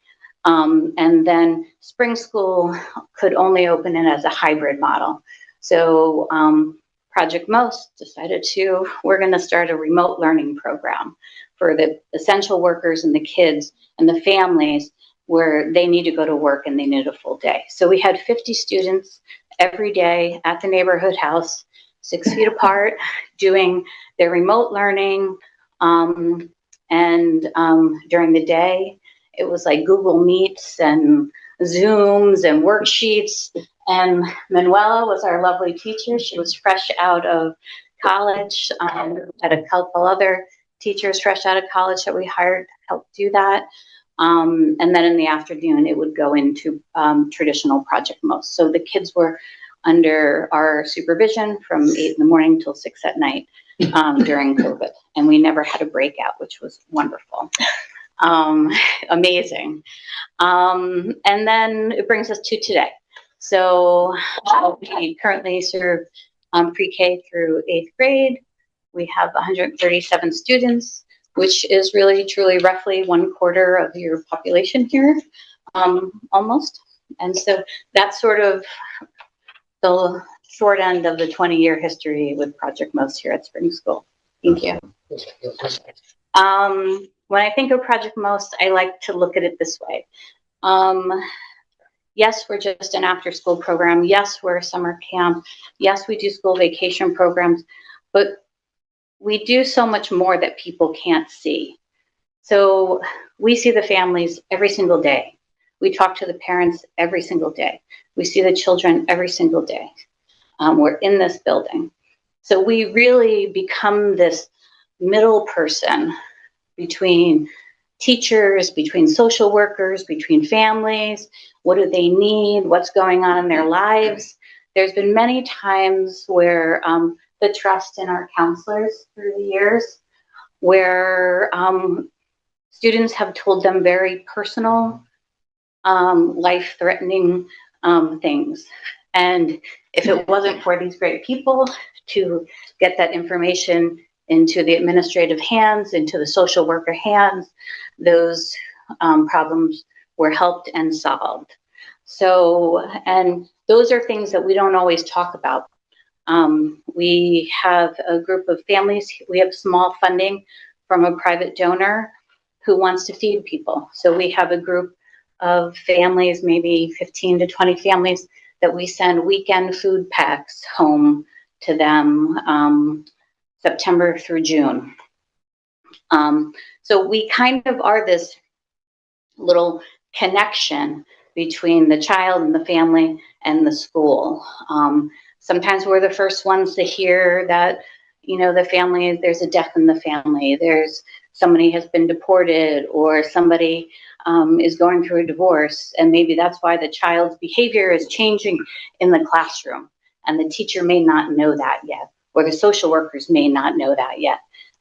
And then spring school could only open it as a hybrid model. So Project Most decided we're gonna start a remote learning program for the essential workers and the kids and the families where they need to go to work and they need a full day. So we had 50 students every day at the neighborhood house, 6 feet apart, doing their remote learning. And during the day, it was like Google Meets and Zooms and worksheets. And Manuela was our lovely teacher. She was fresh out of college, had a couple other teachers fresh out of college that we hired to help do that. And then in the afternoon, it would go into traditional Project Most. So the kids were under our supervision from 8 in the morning till 6 at night during COVID. And we never had a breakout, which was wonderful. Amazing. And then it brings us to today. So we currently serve pre-K through 8th grade. We have 137 students, which is really, truly, roughly 1/4 of your population here, almost. And so that's sort of the short end of the 20-year history with Project Most here at Spring School. Thank you. When I think of Project Most, I like to look at it this way. Yes, we're just an after-school program. Yes, we're a summer camp. Yes, we do school vacation programs, but we do so much more that people can't see. So we see the families every single day. We talk to the parents every single day. We see the children every single day. We're in this building. So we really become this middle person between teachers, between social workers, between families. What do they need? What's going on in their lives? There's been many times where the trust in our counselors through the years, where students have told them very personal, life-threatening things. And if it wasn't for these great people to get that information into the administrative hands, into the social worker hands, those problems were helped and solved. So, and those are things that we don't always talk about. We have a group of families, we have small funding from a private donor who wants to feed people. So we have a group of families, maybe 15 to 20 families, that we send weekend food packs home to them September through June. So we kind of are this little connection between the child and the family and the school. Sometimes we're the first ones to hear that, you know, the family, there's a death in the family, there's somebody has been deported, or somebody is going through a divorce, and maybe that's why the child's behavior is changing in the classroom, and the teacher may not know that yet, or the social workers may not know that yet,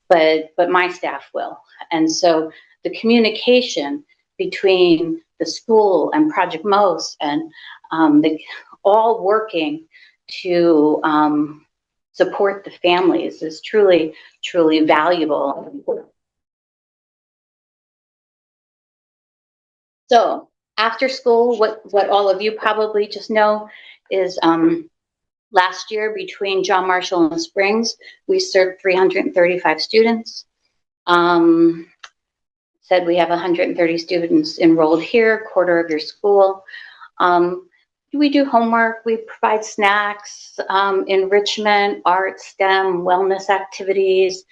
but my staff will. And so the communication between the school and Project Most and all working to support the families is truly, truly valuable. So after school, what all of you probably just know is last year between John Marshall and Springs, we served 335 students. Said we have 130 students enrolled here, quarter of your school. We do homework, we provide snacks, enrichment, art, STEM, wellness activities.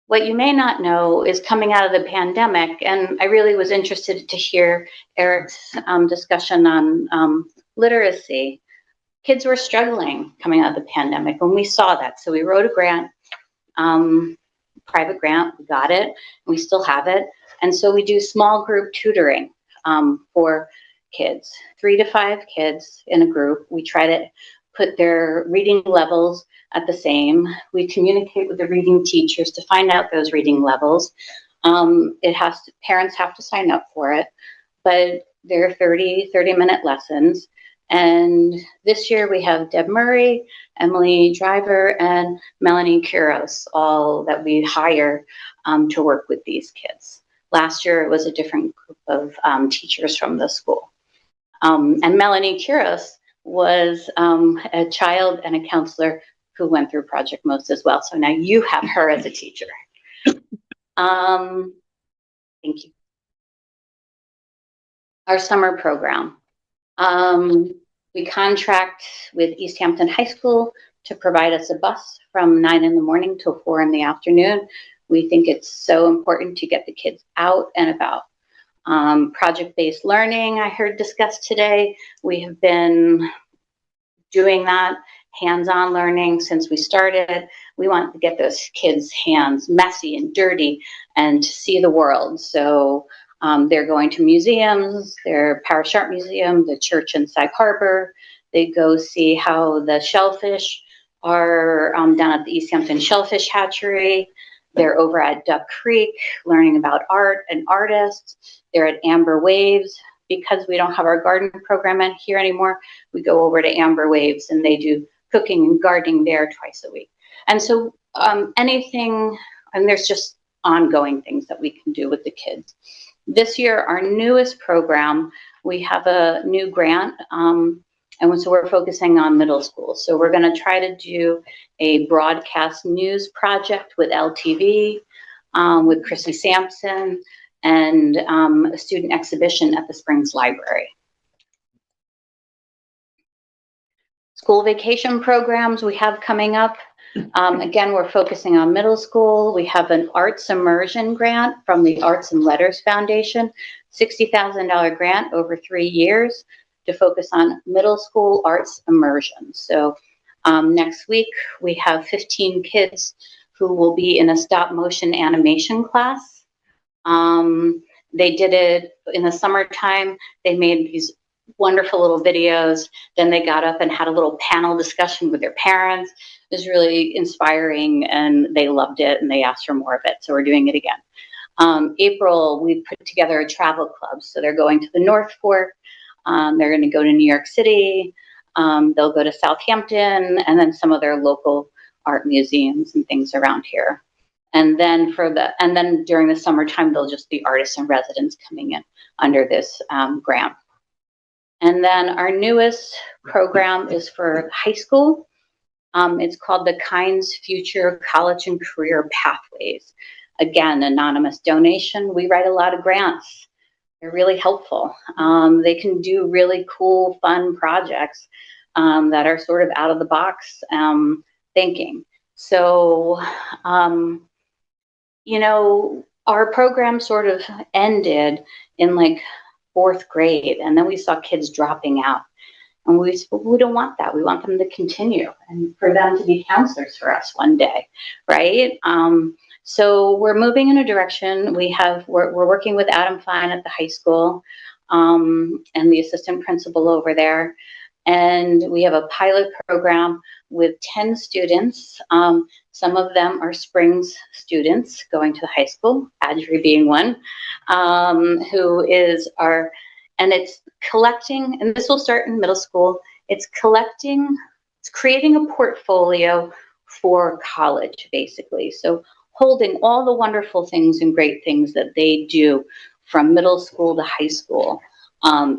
What you may not know is coming out of the pandemic, and I really was interested to hear Eric's discussion on literacy. Kids were struggling coming out of the pandemic, and we saw that. So we wrote a grant, private grant, we got it, and we still have it. And so we do small group tutoring for kids, 3 to 5 kids in a group. We try to put their reading levels at the same. We communicate with the reading teachers to find out those reading levels. Parents have to sign up for it, but they're 30-minute lessons. And this year we have Deb Murray, Emily Driver, and Melanie Kuros, all that we hire to work with these kids. Last year it was a different group of teachers from the school. And Melanie Kuros was a child and a counselor who went through Project Most as well. So now you have her as a teacher. Thank you. Our summer program. We contract with East Hampton High School to provide us a bus from 9 in the morning till 4 in the afternoon. We think it's so important to get the kids out and about. Project-based learning, I heard discussed today. We have been doing that hands-on learning since we started. We want to get those kids' hands messy and dirty and to see the world. So they're going to museums, their Parish Art Museum, the church in Sag Harbor. They go see how the shellfish are down at the East Hampton Shellfish Hatchery. They're over at Duck Creek learning about art and artists. They're at Amber Waves. Because we don't have our garden program in here anymore, we go over to Amber Waves and they do cooking and gardening there twice a week. And so anything, and there's just ongoing things that we can do with the kids. This year, our newest program, we have a new grant, and so we're focusing on middle school. So we're going to try to do a broadcast news project with LTV, with Chrissy Sampson, and a student exhibition at the Springs Library. School vacation programs we have coming up. Again, we're focusing on middle school. We have an arts immersion grant from the Arts and Letters Foundation, $60,000 grant over 3 years to focus on middle school arts immersion. So next week, we have 15 kids who will be in a stop motion animation class. They did it in the summertime. They made these wonderful little videos. Then they got up and had a little panel discussion with their parents. It was really inspiring and they loved it and they asked for more of it. So we're doing it again. April, we put together a travel club. So they're going to the North Fork. They're going to go to New York City. They'll go to Southampton and then some of their local art museums and things around here. And then during the summertime, they'll just be artists in residence coming in under this grant. And then our newest program is for high school. It's called the Kinds Future College and Career Pathways. Again, anonymous donation. We write a lot of grants. They're really helpful. They can do really cool, fun projects that are sort of out of the box thinking. So, you know, our program sort of ended in like 4th grade, and then we saw kids dropping out. And we don't want that. We want them to continue and for them to be counselors for us one day, right? So we're moving in a direction. We're working with Adam Fine at the high school and the assistant principal over there. And we have a pilot program with 10 students. Some of them are Springs students going to the high school, Adri being one, who is and it's collecting, and this will start in middle school, it's creating a portfolio for college, basically. So holding all the wonderful things and great things that they do from middle school to high school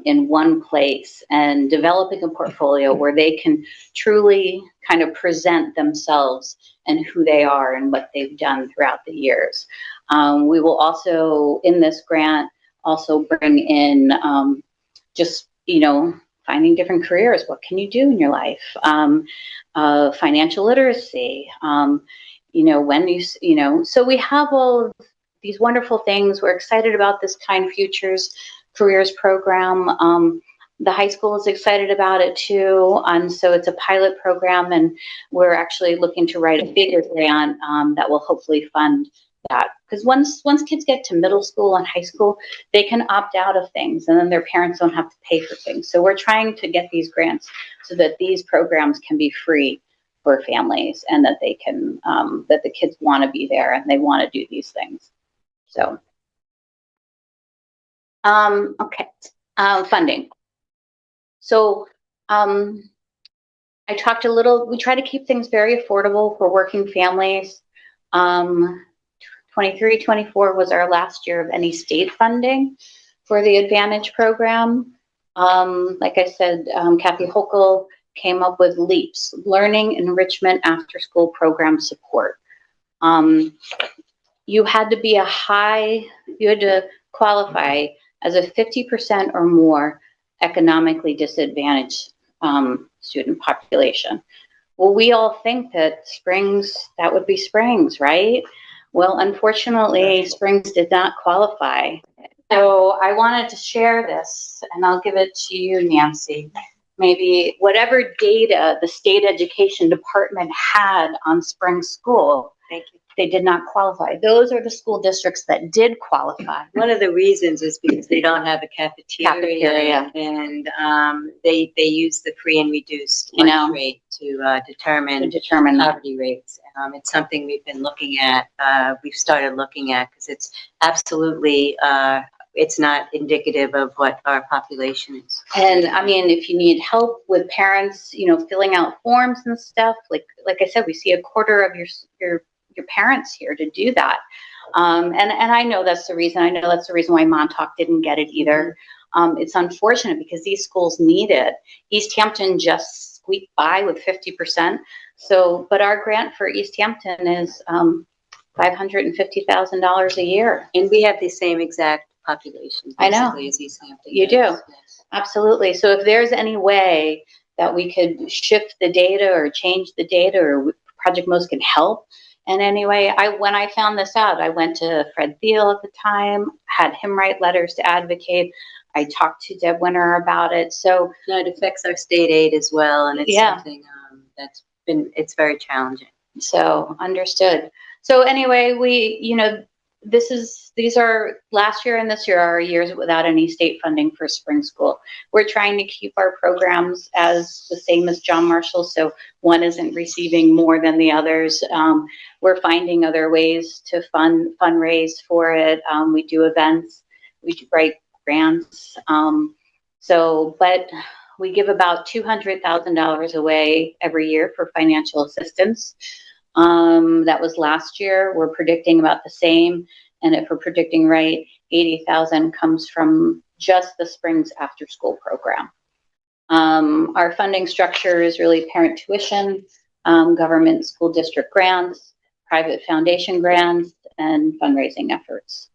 in one place and developing a portfolio where they can truly kind of present themselves and who they are and what they've done throughout the years. We will also, in this grant, also bring in just, you know, finding different careers. What can you do in your life? Financial literacy, you know, so we have all of these wonderful things. We're excited about this Kind Futures Careers program. The high school is excited about it too. And so it's a pilot program and we're actually looking to write a bigger grant that will hopefully fund that. Because once kids get to middle school and high school, they can opt out of things and then their parents don't have to pay for things. So we're trying to get these grants so that these programs can be free for families and that they can, that the kids want to be there and they want to do these things. So, okay, funding. So I talked a little, we try to keep things very affordable for working families. 23-24 was our last year of any state funding for the Advantage program. Like I said, Kathy Hochul came up with LEAPS, Learning Enrichment After School Program Support. You had to qualify as a 50% or more economically disadvantaged student population. Well, we all think that that would be Springs, right? Well, unfortunately, Springs did not qualify. So I wanted to share this, and I'll give it to you, Nancy. Maybe whatever data the state education department had on Springs School, they did not qualify. Those are the school districts that did qualify. One of the reasons is because they don't have a cafeteria. And they use the free and reduced lunch rate to determine poverty rates. It's something we've been looking at. We've started looking at because it's absolutely it's not indicative of what our population is. And I mean, if you need help with parents, you know, filling out forms and stuff, like I said, we see a quarter of your parents here to do that. And I know that's the reason. I know that's the reason why Montauk didn't get it either. It's unfortunate because these schools need it. East Hampton just squeaked by with 50%. So, but our grant for East Hampton is $550,000 a year. And we have the same exact population. I know. Basically, as East Hampton You does. do. Yes. Absolutely. So if there's any way that we could shift the data or change the data, or Project Most can help in any way. When I found this out, I went to Fred Thiel at the time, had him write letters to advocate. I talked to Deb Winter about it. So No, it affects our state aid as well, and it's something it's very challenging. So understood. So anyway, these are last year and this year are years without any state funding for spring school. We're trying to keep our programs as the same as John Marshall, so one isn't receiving more than the others. We're finding other ways to fundraise for it. We do events, we write grants. But we give about $200,000 away every year for financial assistance. That was last year. We're predicting about the same. And if we're predicting right, 80,000 comes from just the Springs after school program. Our funding structure is really parent tuition, government school district grants, private foundation grants, and fundraising efforts.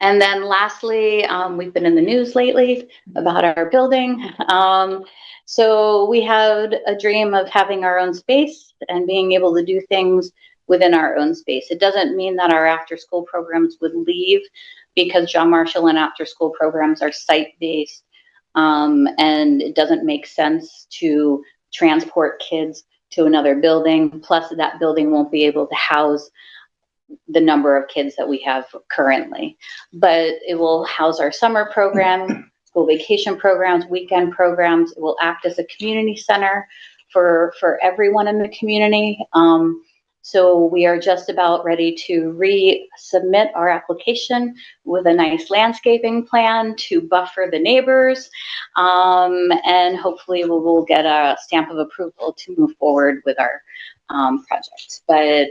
And then lastly, we've been in the news lately about our building. So we had a dream of having our own space and being able to do things within our own space. It doesn't mean that our after school programs would leave, because John Marshall and after school programs are site-based, and it doesn't make sense to transport kids to another building. Plus that building won't be able to house the number of kids that we have currently, but it will house our summer program, school vacation programs, weekend programs. It will act as a community center for everyone in the community. So we are just about ready to resubmit our application with a nice landscaping plan to buffer the neighbors, and hopefully we'll get a stamp of approval to move forward with our project. But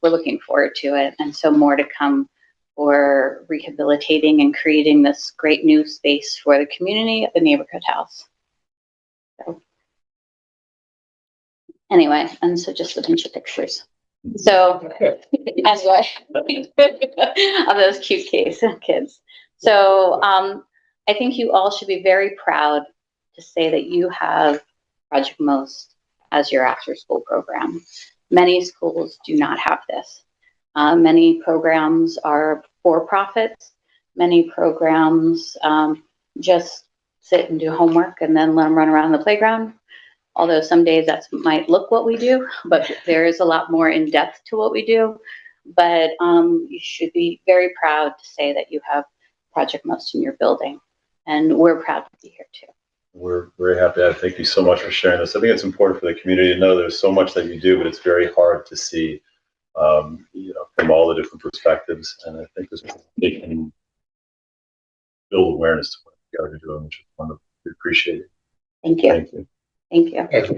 we're looking forward to it, and so more to come for rehabilitating and creating this great new space for the community at the neighborhood house. So, anyway, and so just a bunch of pictures. So anyway, of those cute kids. So I think you all should be very proud to say that you have Project Most as your after school program. Many schools do not have this. Many programs are for-profits. Many programs just sit and do homework and then let them run around the playground. Although some days that might look what we do, but there is a lot more in depth to what we do. But you should be very proud to say that you have Project Most in your building. And we're proud to be here too. We're very happy. Thank you so much for sharing this. I think it's important for the community to know there's so much that you do, but it's very hard to see, from all the different perspectives. And I think they can build awareness to what you guys are doing, which is wonderful. We appreciate it. Thank you. Thank you. Thank you. Thank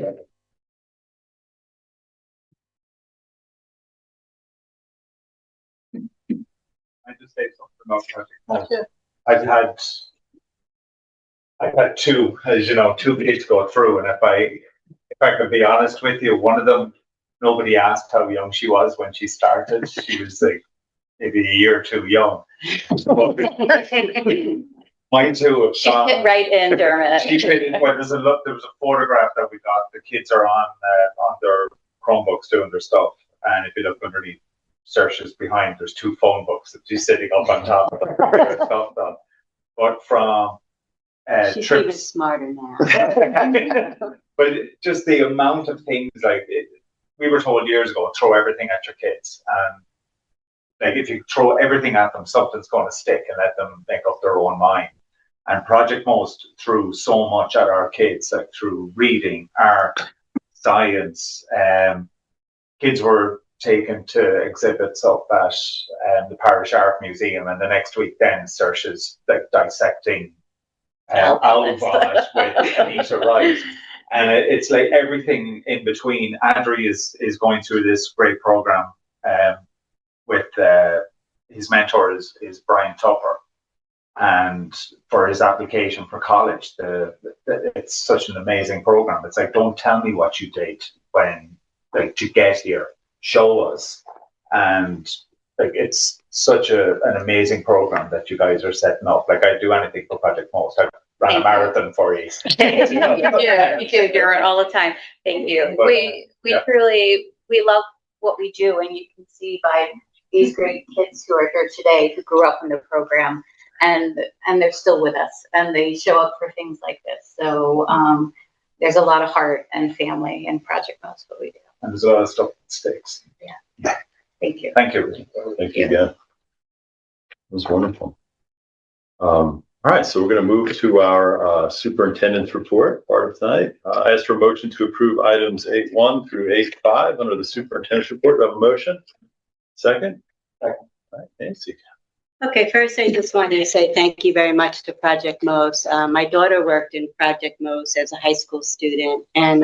you. I just say something about Project Most. I've had two, as you know, two kids go through, and if I could be honest with you, one of them, nobody asked how young she was when she started. She was like maybe a year or two young. Mine too have She gone. fit right in, Dermot. She fit in. Well, there was a photograph that we got. The kids are on their Chromebooks doing their stuff, and if you look underneath searches behind, there's two phone books that she's sitting up on top of her stuff done. But from She's trips, even smarter now. but just the amount of things we were told years ago, throw everything at your kids, and like if you throw everything at them, something's going to stick, and let them make up their own mind. And Project Most threw so much at our kids, like through reading, art, science. Kids were taken to exhibits up at the Parish Art Museum, and the next week then searches like dissecting album vomit with Anita Wright. And it's like everything in between. Andrew is going through this great program with his mentor is Brian Tupper, and for his application for college, it's such an amazing program. It's like, don't tell me what you did when like to get here, show us. And like it's such an amazing program that you guys are setting up. Like I'd do anything for Project Most. I ran a marathon for you. You do it all the time. Thank you. But, We truly love what we do, and you can see by these great kids who are here today who grew up in the program, and they're still with us, and they show up for things like this. So there's a lot of heart and family in Project Most, what we do. And there's a lot of stuff that sticks. Yeah. Thank you. Thank you. Thank you again. It was wonderful. All right, so we're going to move to our superintendent's report part of tonight. I ask for a motion to approve items 8.1 through 8.5 under the superintendent's report. Do I have a motion? Second? Second. All right, Nancy. Okay, first I just wanted to say thank you very much to Project MOS. My daughter worked in Project MOS as a high school student, and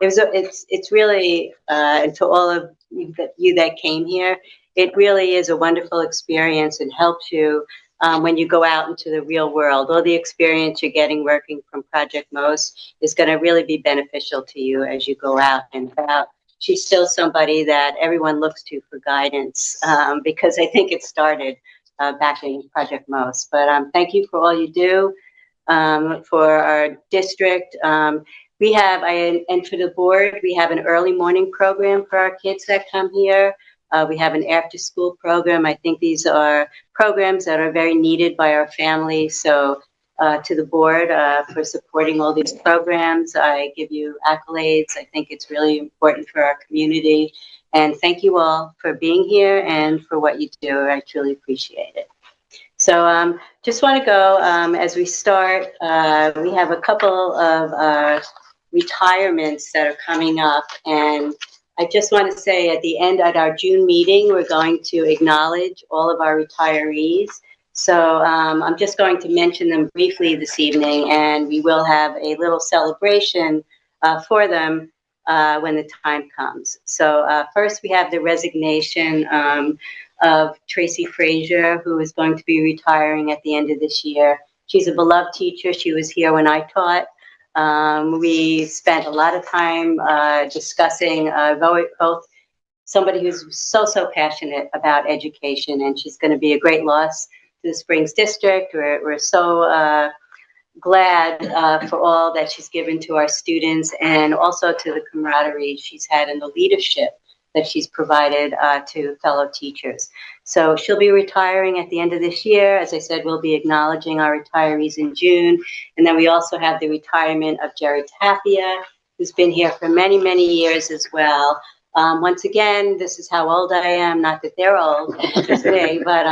it's really, and to all of you that came here, it really is a wonderful experience and helps you when you go out into the real world. All the experience you're getting working from Project MOS is going to really be beneficial to you as you go out and about. She's still somebody that everyone looks to for guidance because I think it started back in Project MOS. But thank you for all you do for our district. We have, and for the board, we have an early morning program for our kids that come here. We have an after school program. I think these are programs that are very needed by our families. So to the board for supporting all these programs, I give you accolades. I think it's really important for our community. And thank you all for being here and for what you do. I truly appreciate it. So just want to go, as we start, we have a couple of retirements that are coming up. And I just want to say at the end, at our June meeting, we're going to acknowledge all of our retirees. So I'm just going to mention them briefly this evening, and we will have a little celebration for them when the time comes. So first we have the resignation of Tracy Frazier, who is going to be retiring at the end of this year. She's a beloved teacher. She was here when I taught. We spent a lot of time discussing both somebody who's so passionate about education, and she's going to be a great loss to the Springs District. We're so glad for all that she's given to our students, and also to the camaraderie she's had and the leadership that she's provided to fellow teachers. So she'll be retiring at the end of this year. As I said, we'll be acknowledging our retirees in June. And then we also have the retirement of Jerry Tapia, who's been here for many, many years as well. Once again, this is how old I am, not that they're old, just me, but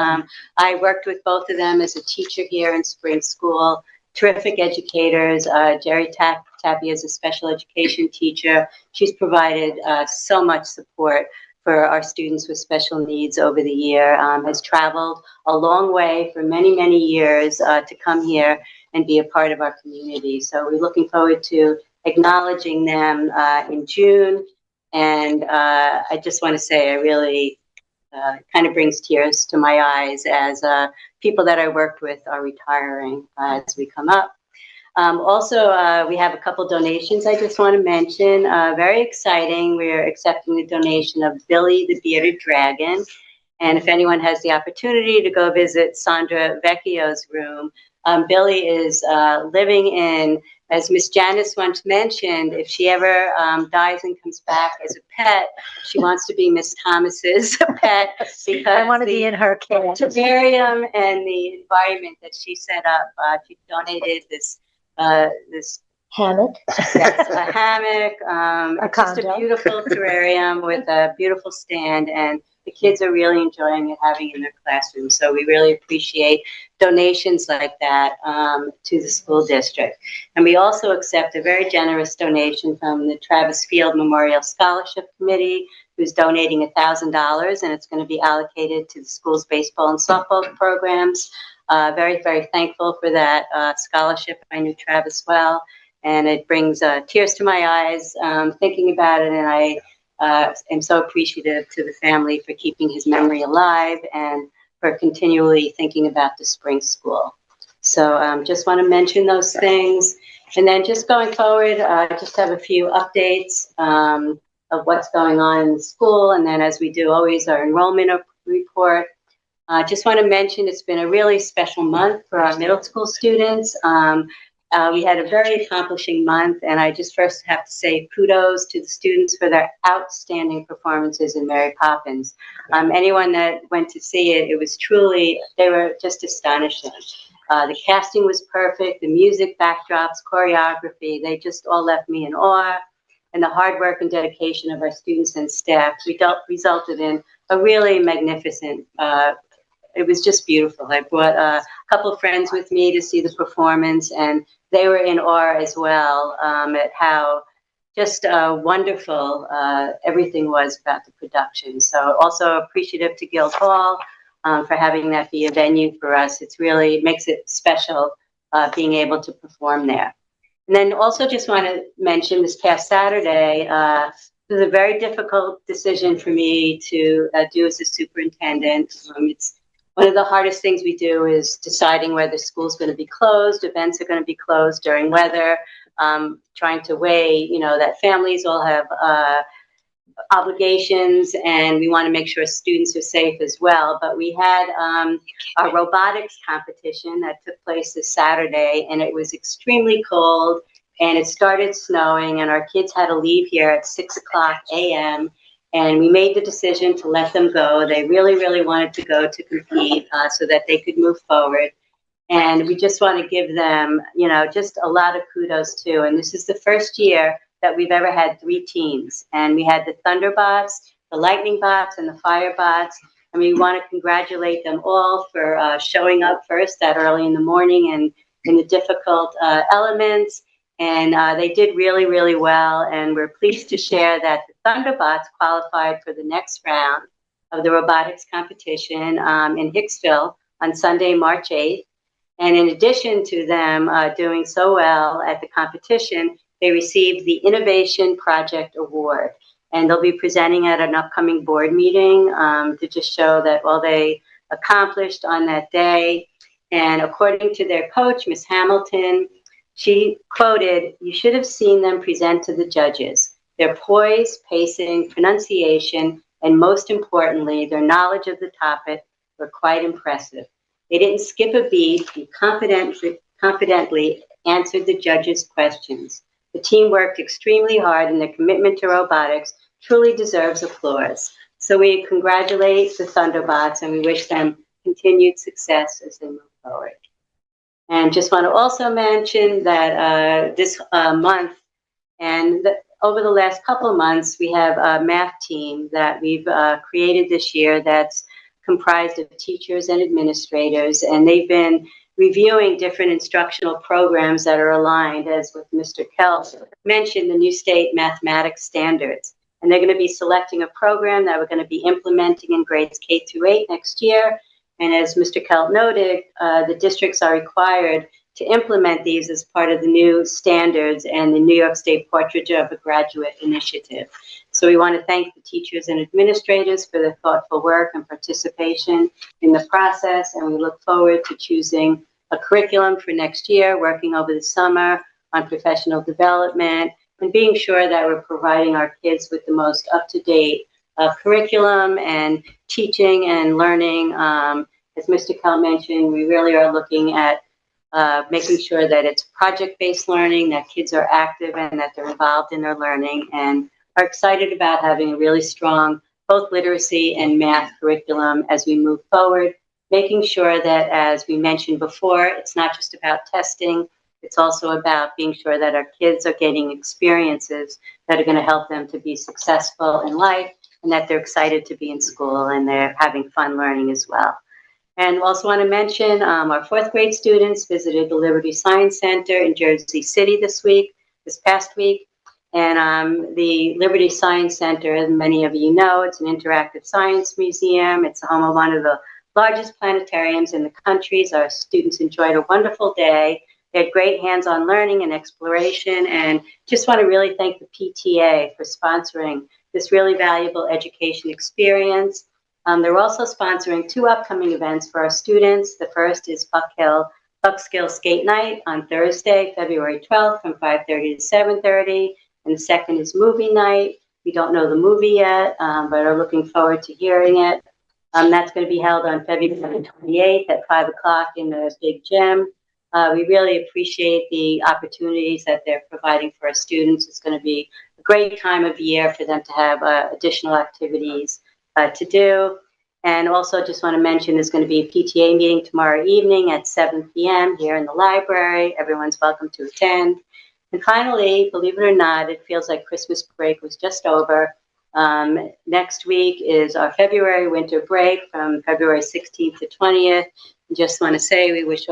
I worked with both of them as a teacher here in Spring School. Terrific educators. Jerry Tapia is a special education teacher. She's provided so much support for our students with special needs over the year, has traveled a long way for many, many years to come here and be a part of our community. So we're looking forward to acknowledging them in June. And I just want to say I really kind of brings tears to my eyes as people that I worked with are retiring as we come up. Also, we have a couple donations I just want to mention. Very exciting. We're accepting the donation of Billy the Bearded Dragon. And if anyone has the opportunity to go visit Sandra Vecchio's room, Billy is living in, as Miss Janice once mentioned, if she ever dies and comes back as a pet, she wants to be Miss Thomas's pet because I want to be in her care. terrarium and the environment that she set up. She donated this Hammock. yes, a hammock, just a condo. beautiful terrarium with a beautiful stand, and the kids are really enjoying it, having it in their classrooms. So we really appreciate donations like that to the school district. And we also accept a very generous donation from the Travis Field Memorial Scholarship Committee, who's donating $1,000, and it's going to be allocated to the school's baseball and softball programs. Very, very thankful for that scholarship. I knew Travis well, and it brings tears to my eyes thinking about it, and I am so appreciative to the family for keeping his memory alive and for continually thinking about the spring school. So just want to mention those things. And then just going forward, just have a few updates of what's going on in the school. And then as we do always, our enrollment report. Just want to mention it's been a really special month for our middle school students. We had a very accomplishing month, and I just first have to say kudos to the students for their outstanding performances in Mary Poppins. Anyone that went to see it, it was truly, they were just astonishing. The casting was perfect, the music, backdrops, choreography, they just all left me in awe. And the hard work and dedication of our students and staff resulted in a really magnificent, it was just beautiful. I brought a couple of friends with me to see the performance, and they were in awe as well at how just wonderful everything was about the production. So also appreciative to Guildhall for having that be a venue for us. It's really makes it special being able to perform there. And then also just want to mention this past Saturday, it was a very difficult decision for me to do as a superintendent. It's one of the hardest things we do is deciding whether school's going to be closed, events are going to be closed during weather, trying to weigh, you know, that families all have obligations, and we want to make sure students are safe as well. But we had a robotics competition that took place this Saturday, and it was extremely cold, and it started snowing, and our kids had to leave here at 6:00 a.m., and we made the decision to let them go. They really, really wanted to go to compete so that they could move forward. And we just want to give them, you know, just a lot of kudos too. And this is the first year that we've ever had 3 teams. And we had the Thunderbots, the Lightning Bots, and the Firebots. And we want to congratulate them all for showing up first that early in the morning and in the difficult elements. And they did really, really well. And we're pleased to share that the Thunderbots qualified for the next round of the robotics competition in Hicksville on Sunday, March 8th. And in addition to them doing so well at the competition, they received the Innovation Project Award. And they'll be presenting at an upcoming board meeting to just show that all they accomplished on that day. And according to their coach, Ms. Hamilton, she quoted, "You should have seen them present to the judges. Their poise, pacing, pronunciation, and most importantly, their knowledge of the topic were quite impressive. They didn't skip a beat and confidently answered the judges' questions. The team worked extremely hard, and their commitment to robotics truly deserves applause." So we congratulate the Thunderbots, and we wish them continued success as they move forward. And just want to also mention that this month and over the last couple of months, we have a math team that we've created this year that's comprised of teachers and administrators, and they've been reviewing different instructional programs that are aligned, as with Mr. Kell mentioned, the new state mathematics standards. And they're going to be selecting a program that we're going to be implementing in grades K through 8 next year. And as Mr. Kelt noted, the districts are required to implement these as part of the new standards and the New York State Portrait of a Graduate Initiative. So we want to thank the teachers and administrators for their thoughtful work and participation in the process. And we look forward to choosing a curriculum for next year, working over the summer on professional development, and being sure that we're providing our kids with the most up-to-date curriculum and teaching and learning. As Mr. Kell mentioned, we really are looking at making sure that it's project-based learning, that kids are active and that they're involved in their learning, and are excited about having a really strong both literacy and math curriculum as we move forward, making sure that, as we mentioned before, it's not just about testing, it's also about being sure that our kids are getting experiences that are going to help them to be successful in life, and that they're excited to be in school and they're having fun learning as well. And also want to mention our 4th grade students visited the Liberty Science Center in Jersey City this past week. And the Liberty Science Center, as many of you know, it's an interactive science museum. It's the home of one of the largest planetariums in the country. So our students enjoyed a wonderful day. They had great hands-on learning and exploration, and just want to really thank the PTA for sponsoring this really valuable education experience. They're also sponsoring 2 upcoming events for our students. The first is Buckskill Skate Night on Thursday, February 12th from 5:30 to 7:30. And the second is movie night. We don't know the movie yet, but are looking forward to hearing it. That's going to be held on February 28th at 5 o'clock in the big gym. We really appreciate the opportunities that they're providing for our students. It's going to be a great time of year for them to have additional activities to do. And also just want to mention there's going to be a PTA meeting tomorrow evening at 7 p.m. here in the library. Everyone's welcome to attend. And finally, believe it or not, it feels like Christmas break was just over. Next week is our February winter break from February 16th to 20th. Just want to say we wish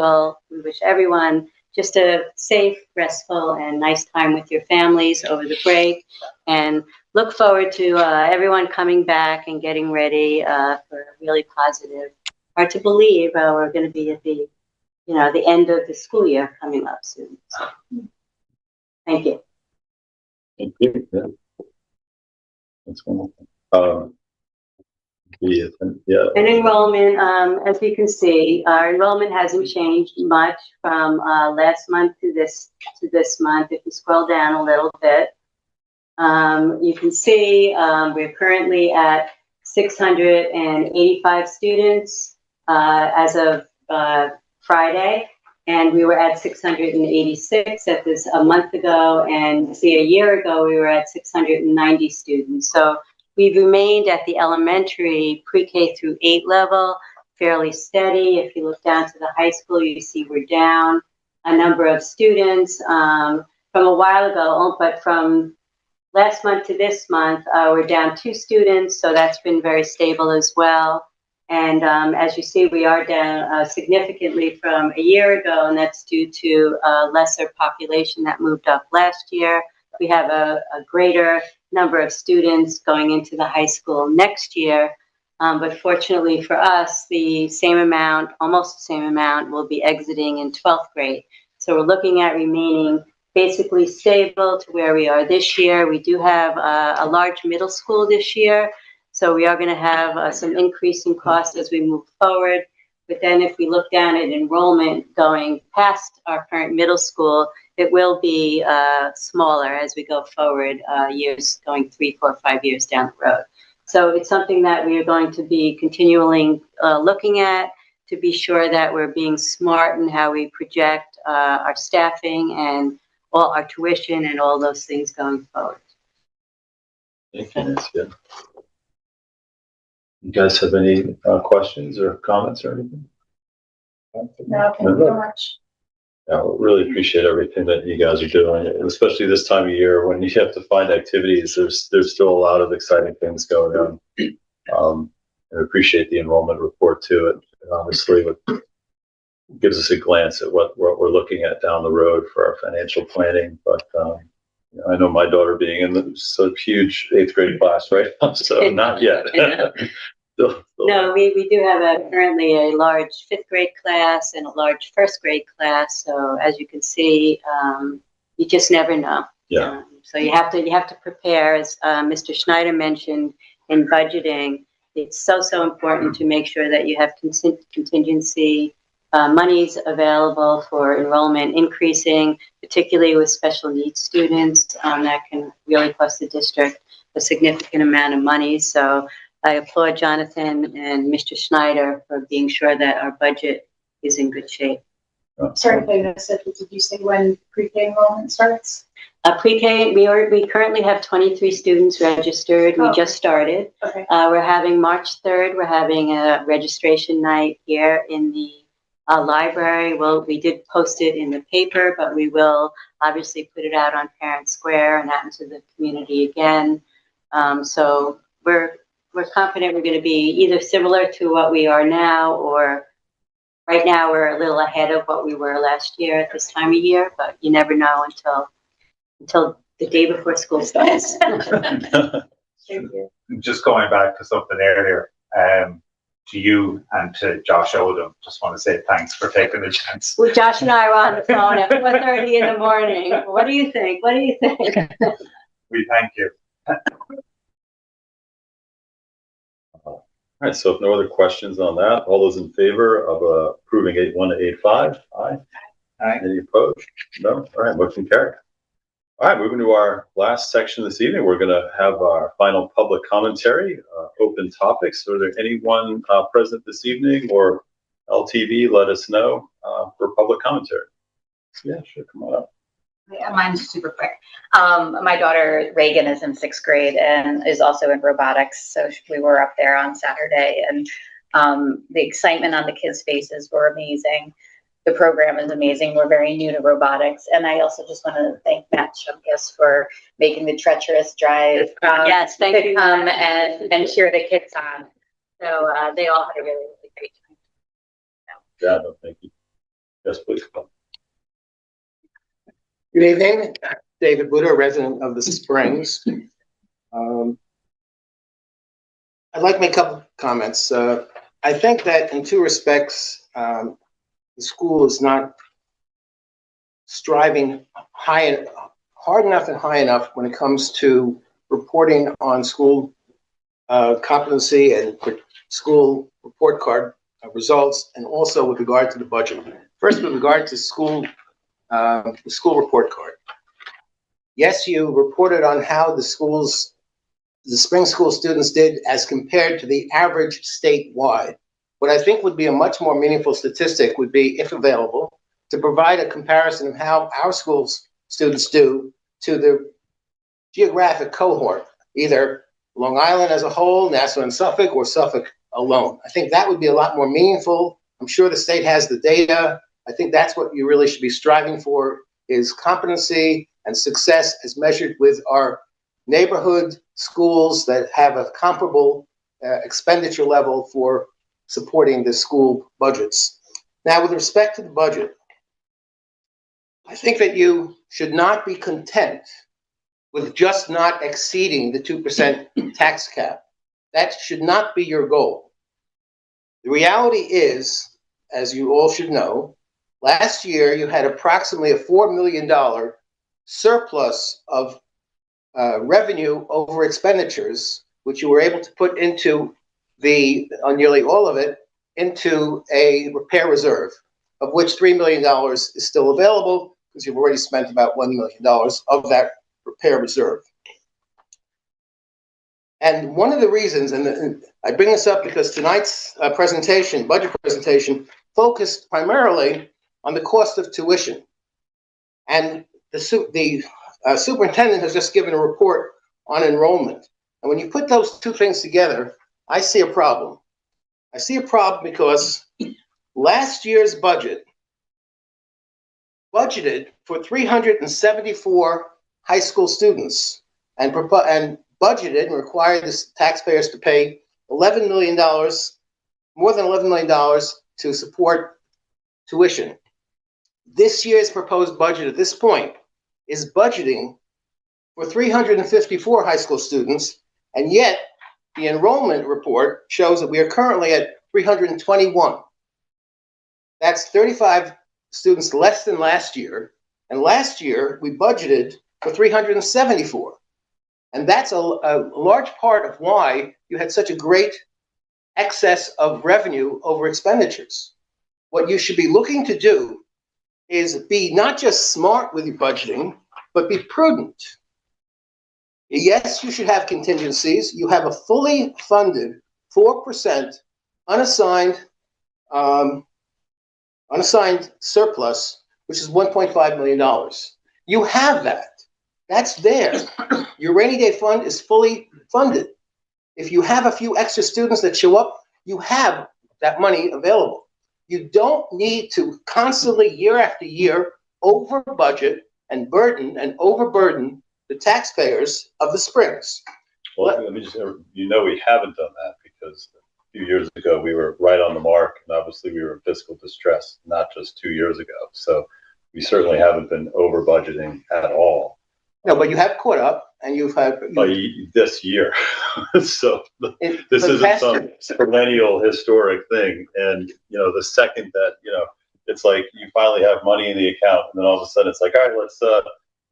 everyone just a safe, restful, and nice time with your families over the break, and look forward to everyone coming back and getting ready for a really positive. Hard to believe we're going to be at the end of the school year coming up soon. So, thank you. Thank you. Yeah. That's wonderful. And enrollment, as you can see, our enrollment hasn't changed much from last month to this month. If you scroll down a little bit, you can see we're currently at 685 students as of Friday, and we were at 686 a month ago, and see a year ago we were at 690 students. So we've remained at the elementary pre-K through 8 level fairly steady. If you look down to the high school, you see we're down a number of students from a while ago, but from last month to this month, we're down 2 students, so that's been very stable as well. And as you see, we are down significantly from a year ago, and that's due to a lesser population that moved up last year. We have a greater number of students going into the high school next year, but fortunately for us, the same amount, almost the same amount, will be exiting in 12th grade. So we're looking at remaining basically stable to where we are this year. We do have a large middle school this year, so we are going to have some increase in costs as we move forward. But then if we look down at enrollment going past our current middle school, it will be smaller as we go forward, years going 3, 4, 5 years down the road. So it's something that we are going to be continually looking at to be sure that we're being smart in how we project our staffing and all our tuition and all those things going forward. Thank you, Nancy. You guys have any questions or comments or anything? No, thank you very much. Yeah, we really appreciate everything that you guys are doing, especially this time of year when you have to find activities. There's still a lot of exciting things going on. I appreciate the enrollment report too. It honestly gives us a glance at what we're looking at down the road for our financial planning. But I know my daughter being in so huge 8th grade class right now, so not yet. No, we do have currently a large 5th grade class and a large 1st grade class. So as you can see, you just never know. Yeah. So you have to prepare, as Mr. Schneider mentioned in budgeting. It's so important to make sure that you have contingency monies available for enrollment increasing, particularly with special needs students. That can really cost the district a significant amount of money. So I applaud Jonathan and Mr. Schneider for being sure that our budget is in good shape. Sorry if I missed it, but did you say when pre-K enrollment starts? Pre-K, we currently have 23 students registered. We just started. Okay. We're having March 3rd, we're having a registration night here in the library. Well, we did post it in the paper, but we will obviously put it out on Parent Square and out into the community again. So we're confident we're going to be either similar to what we are now, or right now we're a little ahead of what we were last year at this time of year, but you never know until the day before school starts. Just going back to something earlier, to you and to Josh Odom, just want to say thanks for taking the chance. Well, Josh and I were on the phone at 4:30 in the morning. What do you think? What do you think? We thank you. All right, so if no other questions on that, all those in favor of approving 8.1 to 8.5? Aye. Aye. Any opposed? No? All right, motion carried. All right, moving to our last section this evening, we're going to have our final public commentary, open topics. Are there anyone present this evening or LTV, let us know for public commentary. Yeah, sure, come on up. Yeah, mine's super quick. My daughter Reagan is in 6th grade and is also in robotics. So we were up there on Saturday, and the excitement on the kids' faces were amazing. The program is amazing. We're very new to robotics. And I also just want to thank Matt Shumkus for making the treacherous drive Yes, thank to you. come and cheer the kids on. So they all had a really, really great time. Yeah, no, thank you. Yes, please. Good evening, David Buddha, resident of the Springs. I'd like to make a couple comments. I think that in two respects, the school is not striving hard enough and high enough when it comes to reporting on school competency and school report card results, and also with regard to the budget. First, with regard to the school report card. Yes, you reported on how the spring school students did as compared to the average statewide. What I think would be a much more meaningful statistic would be, if available, to provide a comparison of how our school's students do to the geographic cohort, either Long Island as a whole, Nassau and Suffolk, or Suffolk alone. I think that would be a lot more meaningful. I'm sure the state has the data. I think that's what you really should be striving for, is competency and success as measured with our neighborhood schools that have a comparable expenditure level for supporting the school budgets. Now, with respect to the budget, I think that you should not be content with just not exceeding the 2% tax cap. That should not be your goal. The reality is, as you all should know, last year you had approximately a $4 million surplus of revenue over expenditures, which you were able to put into on nearly all of it, into a repair reserve, of which $3 million is still available because you've already spent about $1 million of that repair reserve. And one of the reasons, and I bring this up because tonight's budget presentation, focused primarily on the cost of tuition. And the superintendent has just given a report on enrollment. And when you put those two things together, I see a problem. I see a problem because last year's budgeted for 374 high school students and budgeted and required the taxpayers to pay $11 million, more than $11 million to support tuition. This year's proposed budget at this point is budgeting for 354 high school students, and yet the enrollment report shows that we are currently at 321. That's 35 students less than last year, and last year we budgeted for 374. And that's a large part of why you had such a great excess of revenue over expenditures. What you should be looking to do is be not just smart with your budgeting, but be prudent. Yes, you should have contingencies. You have a fully funded 4% unassigned surplus, which is $1.5 million. You have that. That's there. Your rainy day fund is fully funded. If you have a few extra students that show up, you have that money available. You don't need to constantly, year after year, over budget and overburden the taxpayers of the Springs. Well, let me just, we haven't done that because a few years ago we were right on the mark, and obviously we were in fiscal distress not just 2 years ago. So we certainly haven't been over budgeting at all. No, but you have caught up and you've had. This year. So this for the isn't past some perennial historic thing. And, you know, the second that, you know, it's like you finally have money in the account and then all of a sudden it's like, all right,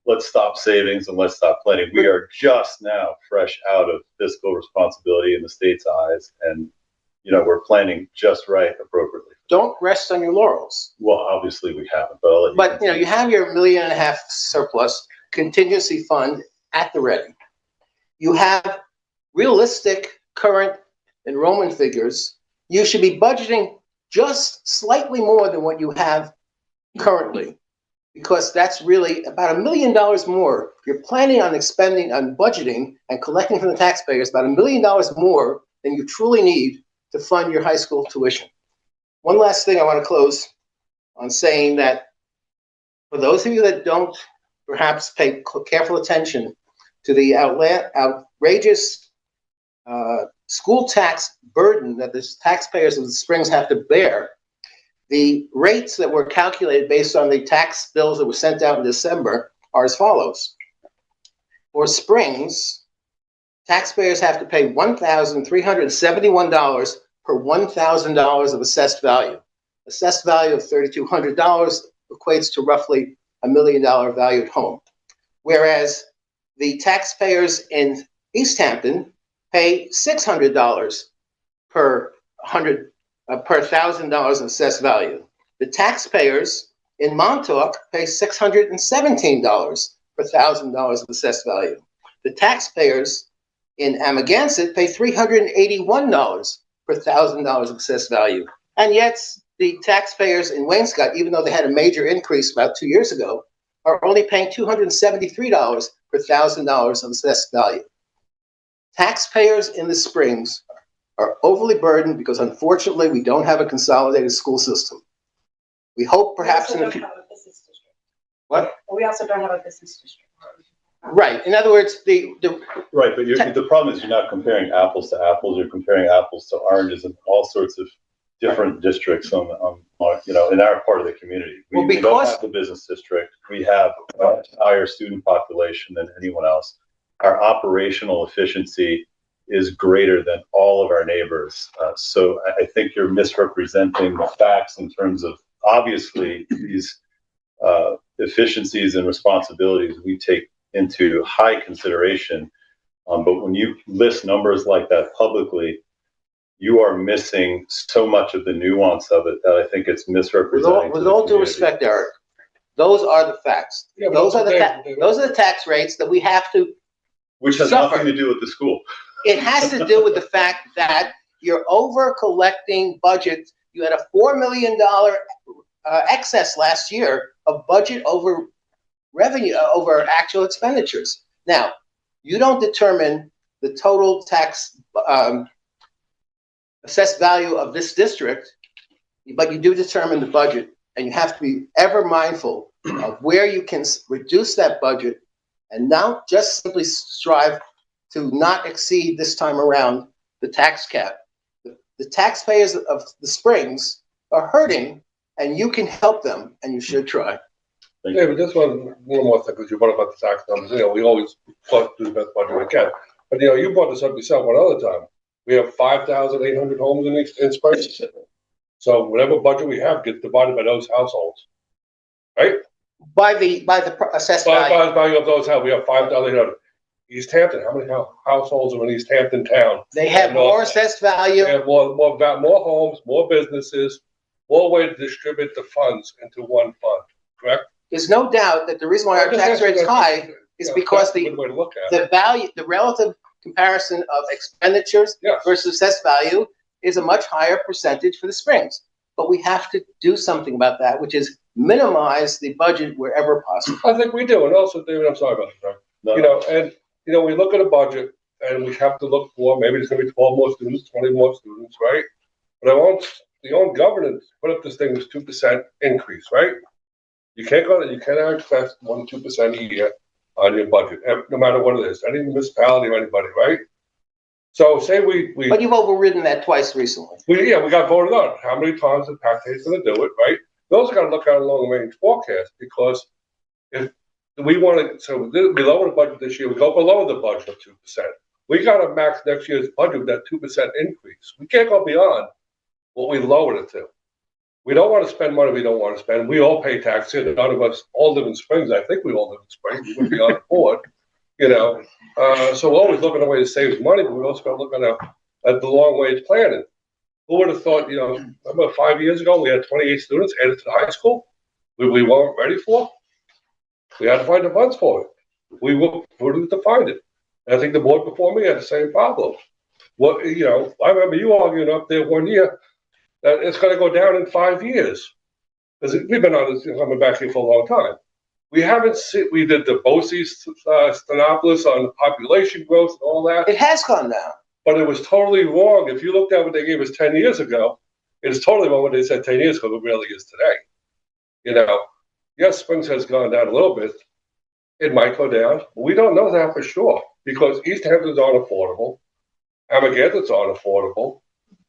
let's stop savings and let's stop planning. We are just now fresh out of fiscal responsibility in the state's eyes. And, you know, we're planning just right appropriately. Don't rest on your laurels. Well, obviously we haven't, but I'll let you. But, you know, you have your $1.5 million surplus contingency fund at the ready. You have realistic current enrollment figures. You should be budgeting just slightly more than what you have currently, because that's really about $1 million more. You're planning on expending, on budgeting and collecting from the taxpayers about $1 million more than you truly need to fund your high school tuition. One last thing I want to close on saying that for those of you that don't perhaps pay careful attention to the outrageous school tax burden that the taxpayers of the Springs have to bear, the rates that were calculated based on the tax bills that were sent out in December are as follows. For Springs, taxpayers have to pay $1,371 per $1,000 of assessed value. Assessed value of $3,200 equates to roughly $1 million valued home. Whereas the taxpayers in East Hampton pay $600 per $1,000 of assessed value. The taxpayers in Montauk pay $617 per $1,000 of assessed value. The taxpayers in Amagansett pay $381 per $1,000 of assessed value. And yet the taxpayers in Wainscott, even though they had a major increase about 2 years ago, are only paying $273 per $1,000 of assessed value. Taxpayers in the Springs are overly burdened because unfortunately we don't have a consolidated school system. We hope perhaps in the future. What? We also don't have a business district. Right. In other words, right, but the problem is you're not comparing apples to apples. You're comparing apples to oranges and all sorts of different districts on you know, in our part of the community. We don't have the business district. We have a higher student population than anyone else. Our operational efficiency is greater than all of our neighbors. So I think you're misrepresenting the facts in terms of obviously these efficiencies and responsibilities we take into high consideration. But when you list numbers like that publicly, you are missing so much of the nuance of it that I think it's misrepresenting. With all due respect, Eric, those are the facts. Yeah, those are the tax rates that we have to. Which has suffer. nothing to do with the school. It has to do with the fact that you're over collecting budget. You had a $4 million excess last year of budget over revenue, over actual expenditures. Now, you don't determine the total tax assessed value of this district, but you do determine the budget, and you have to be ever mindful of where you can reduce that budget and not just simply strive to not exceed this time around the tax cap. The taxpayers of the Springs are hurting, and you can help them, and you should try. Yeah, but this one more thing, because you brought about the tax numbers. You know, we always do the best budget we can. But, you know, you brought this up yourself one other time. We have 5,800 homes in Springs. So whatever budget we have gets divided by those households, right? By the assessed value. By the value of those houses, we have 5,800. East Hampton, how many households are in East Hampton town? They have more assessed value. They have more homes, more businesses, more way to distribute the funds into one fund, correct? There's no doubt that the reason why our tax rate is high is because the value, the relative comparison of expenditures versus assessed value is a much higher percentage for the Springs. But we have to do something about that, which is minimize the budget wherever possible. I think we do. And also, David, I'm sorry about this, right? No. You know, we look at a budget and we have to look for, maybe there's going to be 12 more students, 20 more students, right? But the own governance put up this thing as 2% increase, right? You cannot expect 1-2% a year on your budget, no matter what it is, any municipality or anybody, right? So say we But you've overridden that twice recently. We got voted on. How many times the taxpayers going to do it, right? We also got to look at a long-range forecast, because if we want to, so we lower the budget this year, we go below the budget of 2%. We got to max next year's budget with that 2% increase. We can't go beyond what we lowered it to. We don't want to spend money we don't want to spend. We all pay taxes. None of us all live in Springs. I think we all live in Springs. We wouldn't be on board, you know. So we're always looking at a way to save money, but we also got to look at the long range planning. Who would have thought, you know, remember 5 years ago, we had 28 students added to the high school we weren't ready for? We had to find the funds for it. We were prudent to find it. And I think the board before me had the same problem. What, you know, I remember you arguing up there one year that it's going to go down in 5 years. Because we've been on this, coming back here for a long time. We haven't seen, we did the BOE Stenopolis on population growth and all that. It has gone down. But it was totally wrong. If you looked at what they gave us 10 years ago, it is totally wrong what they said 10 years ago, it really is today. You know, yes, Springs has gone down a little bit. It might go down. But we don't know that for sure because East Hampton's unaffordable. Amagansett unaffordable,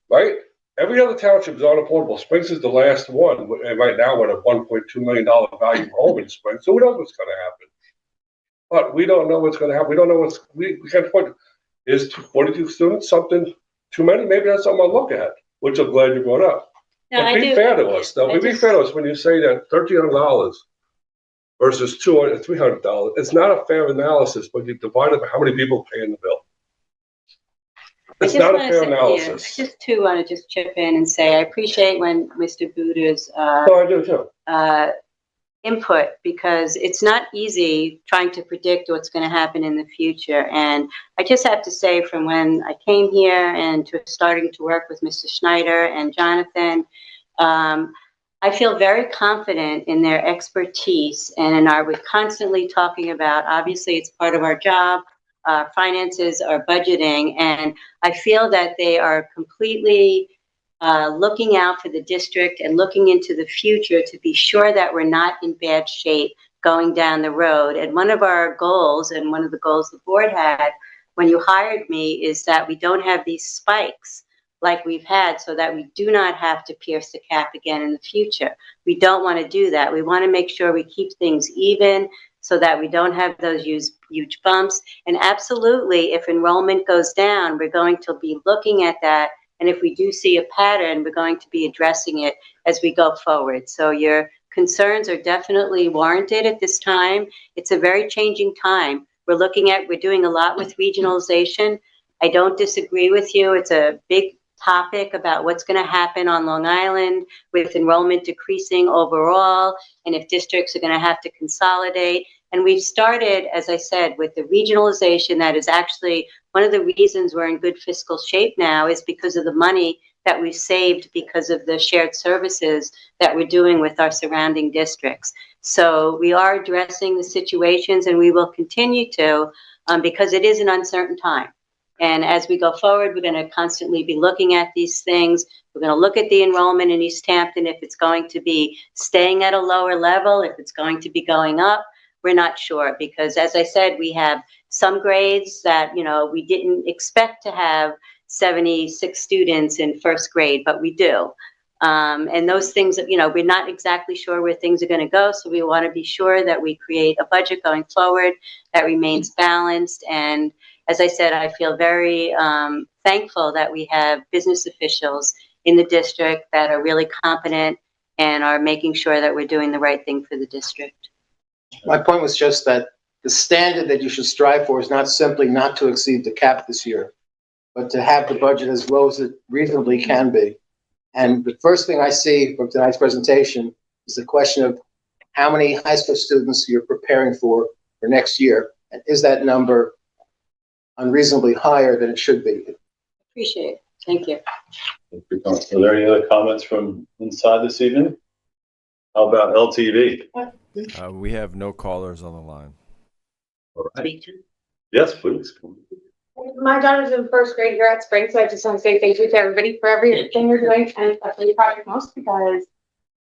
right? Every other township is unaffordable. Springs is the last one, and right now we're at a $1.2 million value home in Springs. So who knows what's going to happen? But we don't know what's going to happen. We don't know what's, we can't put, is 42 students something too many? Maybe that's something I'll look at, which I'm glad you brought up. No, but be fair to us, though. Be fair to us when you say that $1,300 versus $200, $300. It's not a fair analysis, but you divide it by how many people paying the bill. It's not a fair analysis. I just too want to just chip in and say I appreciate when Mr. Buda's I do too. Input, because it's not easy trying to predict what's going to happen in the future. And I just have to say, from when I came here and to starting to work with Mr. Schneider and Jonathan, I feel very confident in their expertise and in we're constantly talking about, obviously it's part of our job, finances, our budgeting, and I feel that they are completely looking out for the district and looking into the future to be sure that we're not in bad shape going down the road. And one of our goals, and one of the goals the board had when you hired me, is that we don't have these spikes like we've had, so that we do not have to pierce the cap again in the future. We don't want to do that. We want to make sure we keep things even so that we don't have those huge bumps. And absolutely, if enrollment goes down, we're going to be looking at that. And if we do see a pattern, we're going to be addressing it as we go forward. So your concerns are definitely warranted at this time. It's a very changing time. We're doing a lot with regionalization. I don't disagree with you. It's a big topic about what's going to happen on Long Island with enrollment decreasing overall, and if districts are going to have to consolidate. And we've started, as I said, with the regionalization. That is actually one of the reasons we're in good fiscal shape now, is because of the money that we've saved because of the shared services that we're doing with our surrounding districts. So we are addressing the situations, and we will continue to, because it is an uncertain time. And as we go forward, we're going to constantly be looking at these things. We're going to look at the enrollment in East Hampton, if it's going to be staying at a lower level, if it's going to be going up. We're not sure, because as I said, we have some grades that, you know, we didn't expect to have 76 students in first grade, but we do. And those things, you know, we're not exactly sure where things are going to go. So we want to be sure that we create a budget going forward that remains balanced. And as I said, I feel very thankful that we have business officials in the district that are really competent and are making sure that we're doing the right thing for the district. My point was just that the standard that you should strive for is not simply not to exceed the cap this year, but to have the budget as low as it reasonably can be. And the first thing I see from tonight's presentation is the question of how many high school students you're preparing for next year, and is that number unreasonably higher than it should be? Appreciate it. Thank you. Are there any other comments from inside this evening? How about LTV? We have no callers on the line. All right. Yes, please. My daughter's in first grade here at Spring, so I just want to say thank you to everybody for everything you're doing, and especially Project Most, because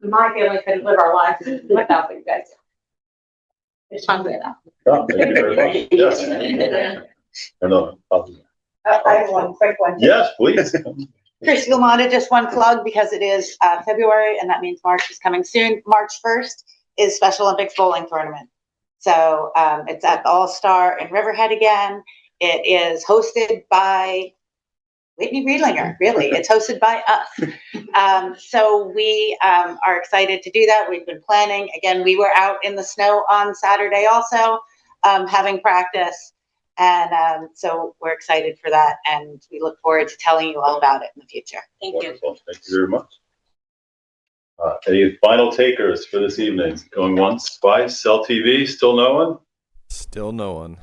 my family couldn't live our lives without you guys. It's fun to that. Oh, thank you very much. Yes. I have one quick one. Yes, please. Christy Lamonda, just one plug, because it is February, and that means March is coming soon. March 1st is Special Olympics bowling tournament. So it's at the All-Star in Riverhead again. It is hosted by Whitney Riedlinger, really. It's hosted by us. So we are excited to do that. We've been planning. Again, we were out in the snow on Saturday also, having practice. And so we're excited for that. And we look forward to telling you all about it in the future. Thank Wonderful. Thank you very much. Any final takers for this evening? Going once, twice, Cell TV, still no one? Still no one.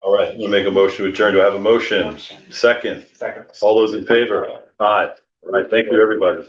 All right, we'll make a motion to adjourn. Do I have a motion? Second. Second. All those in favor? Aye. All right, thank you, everybody.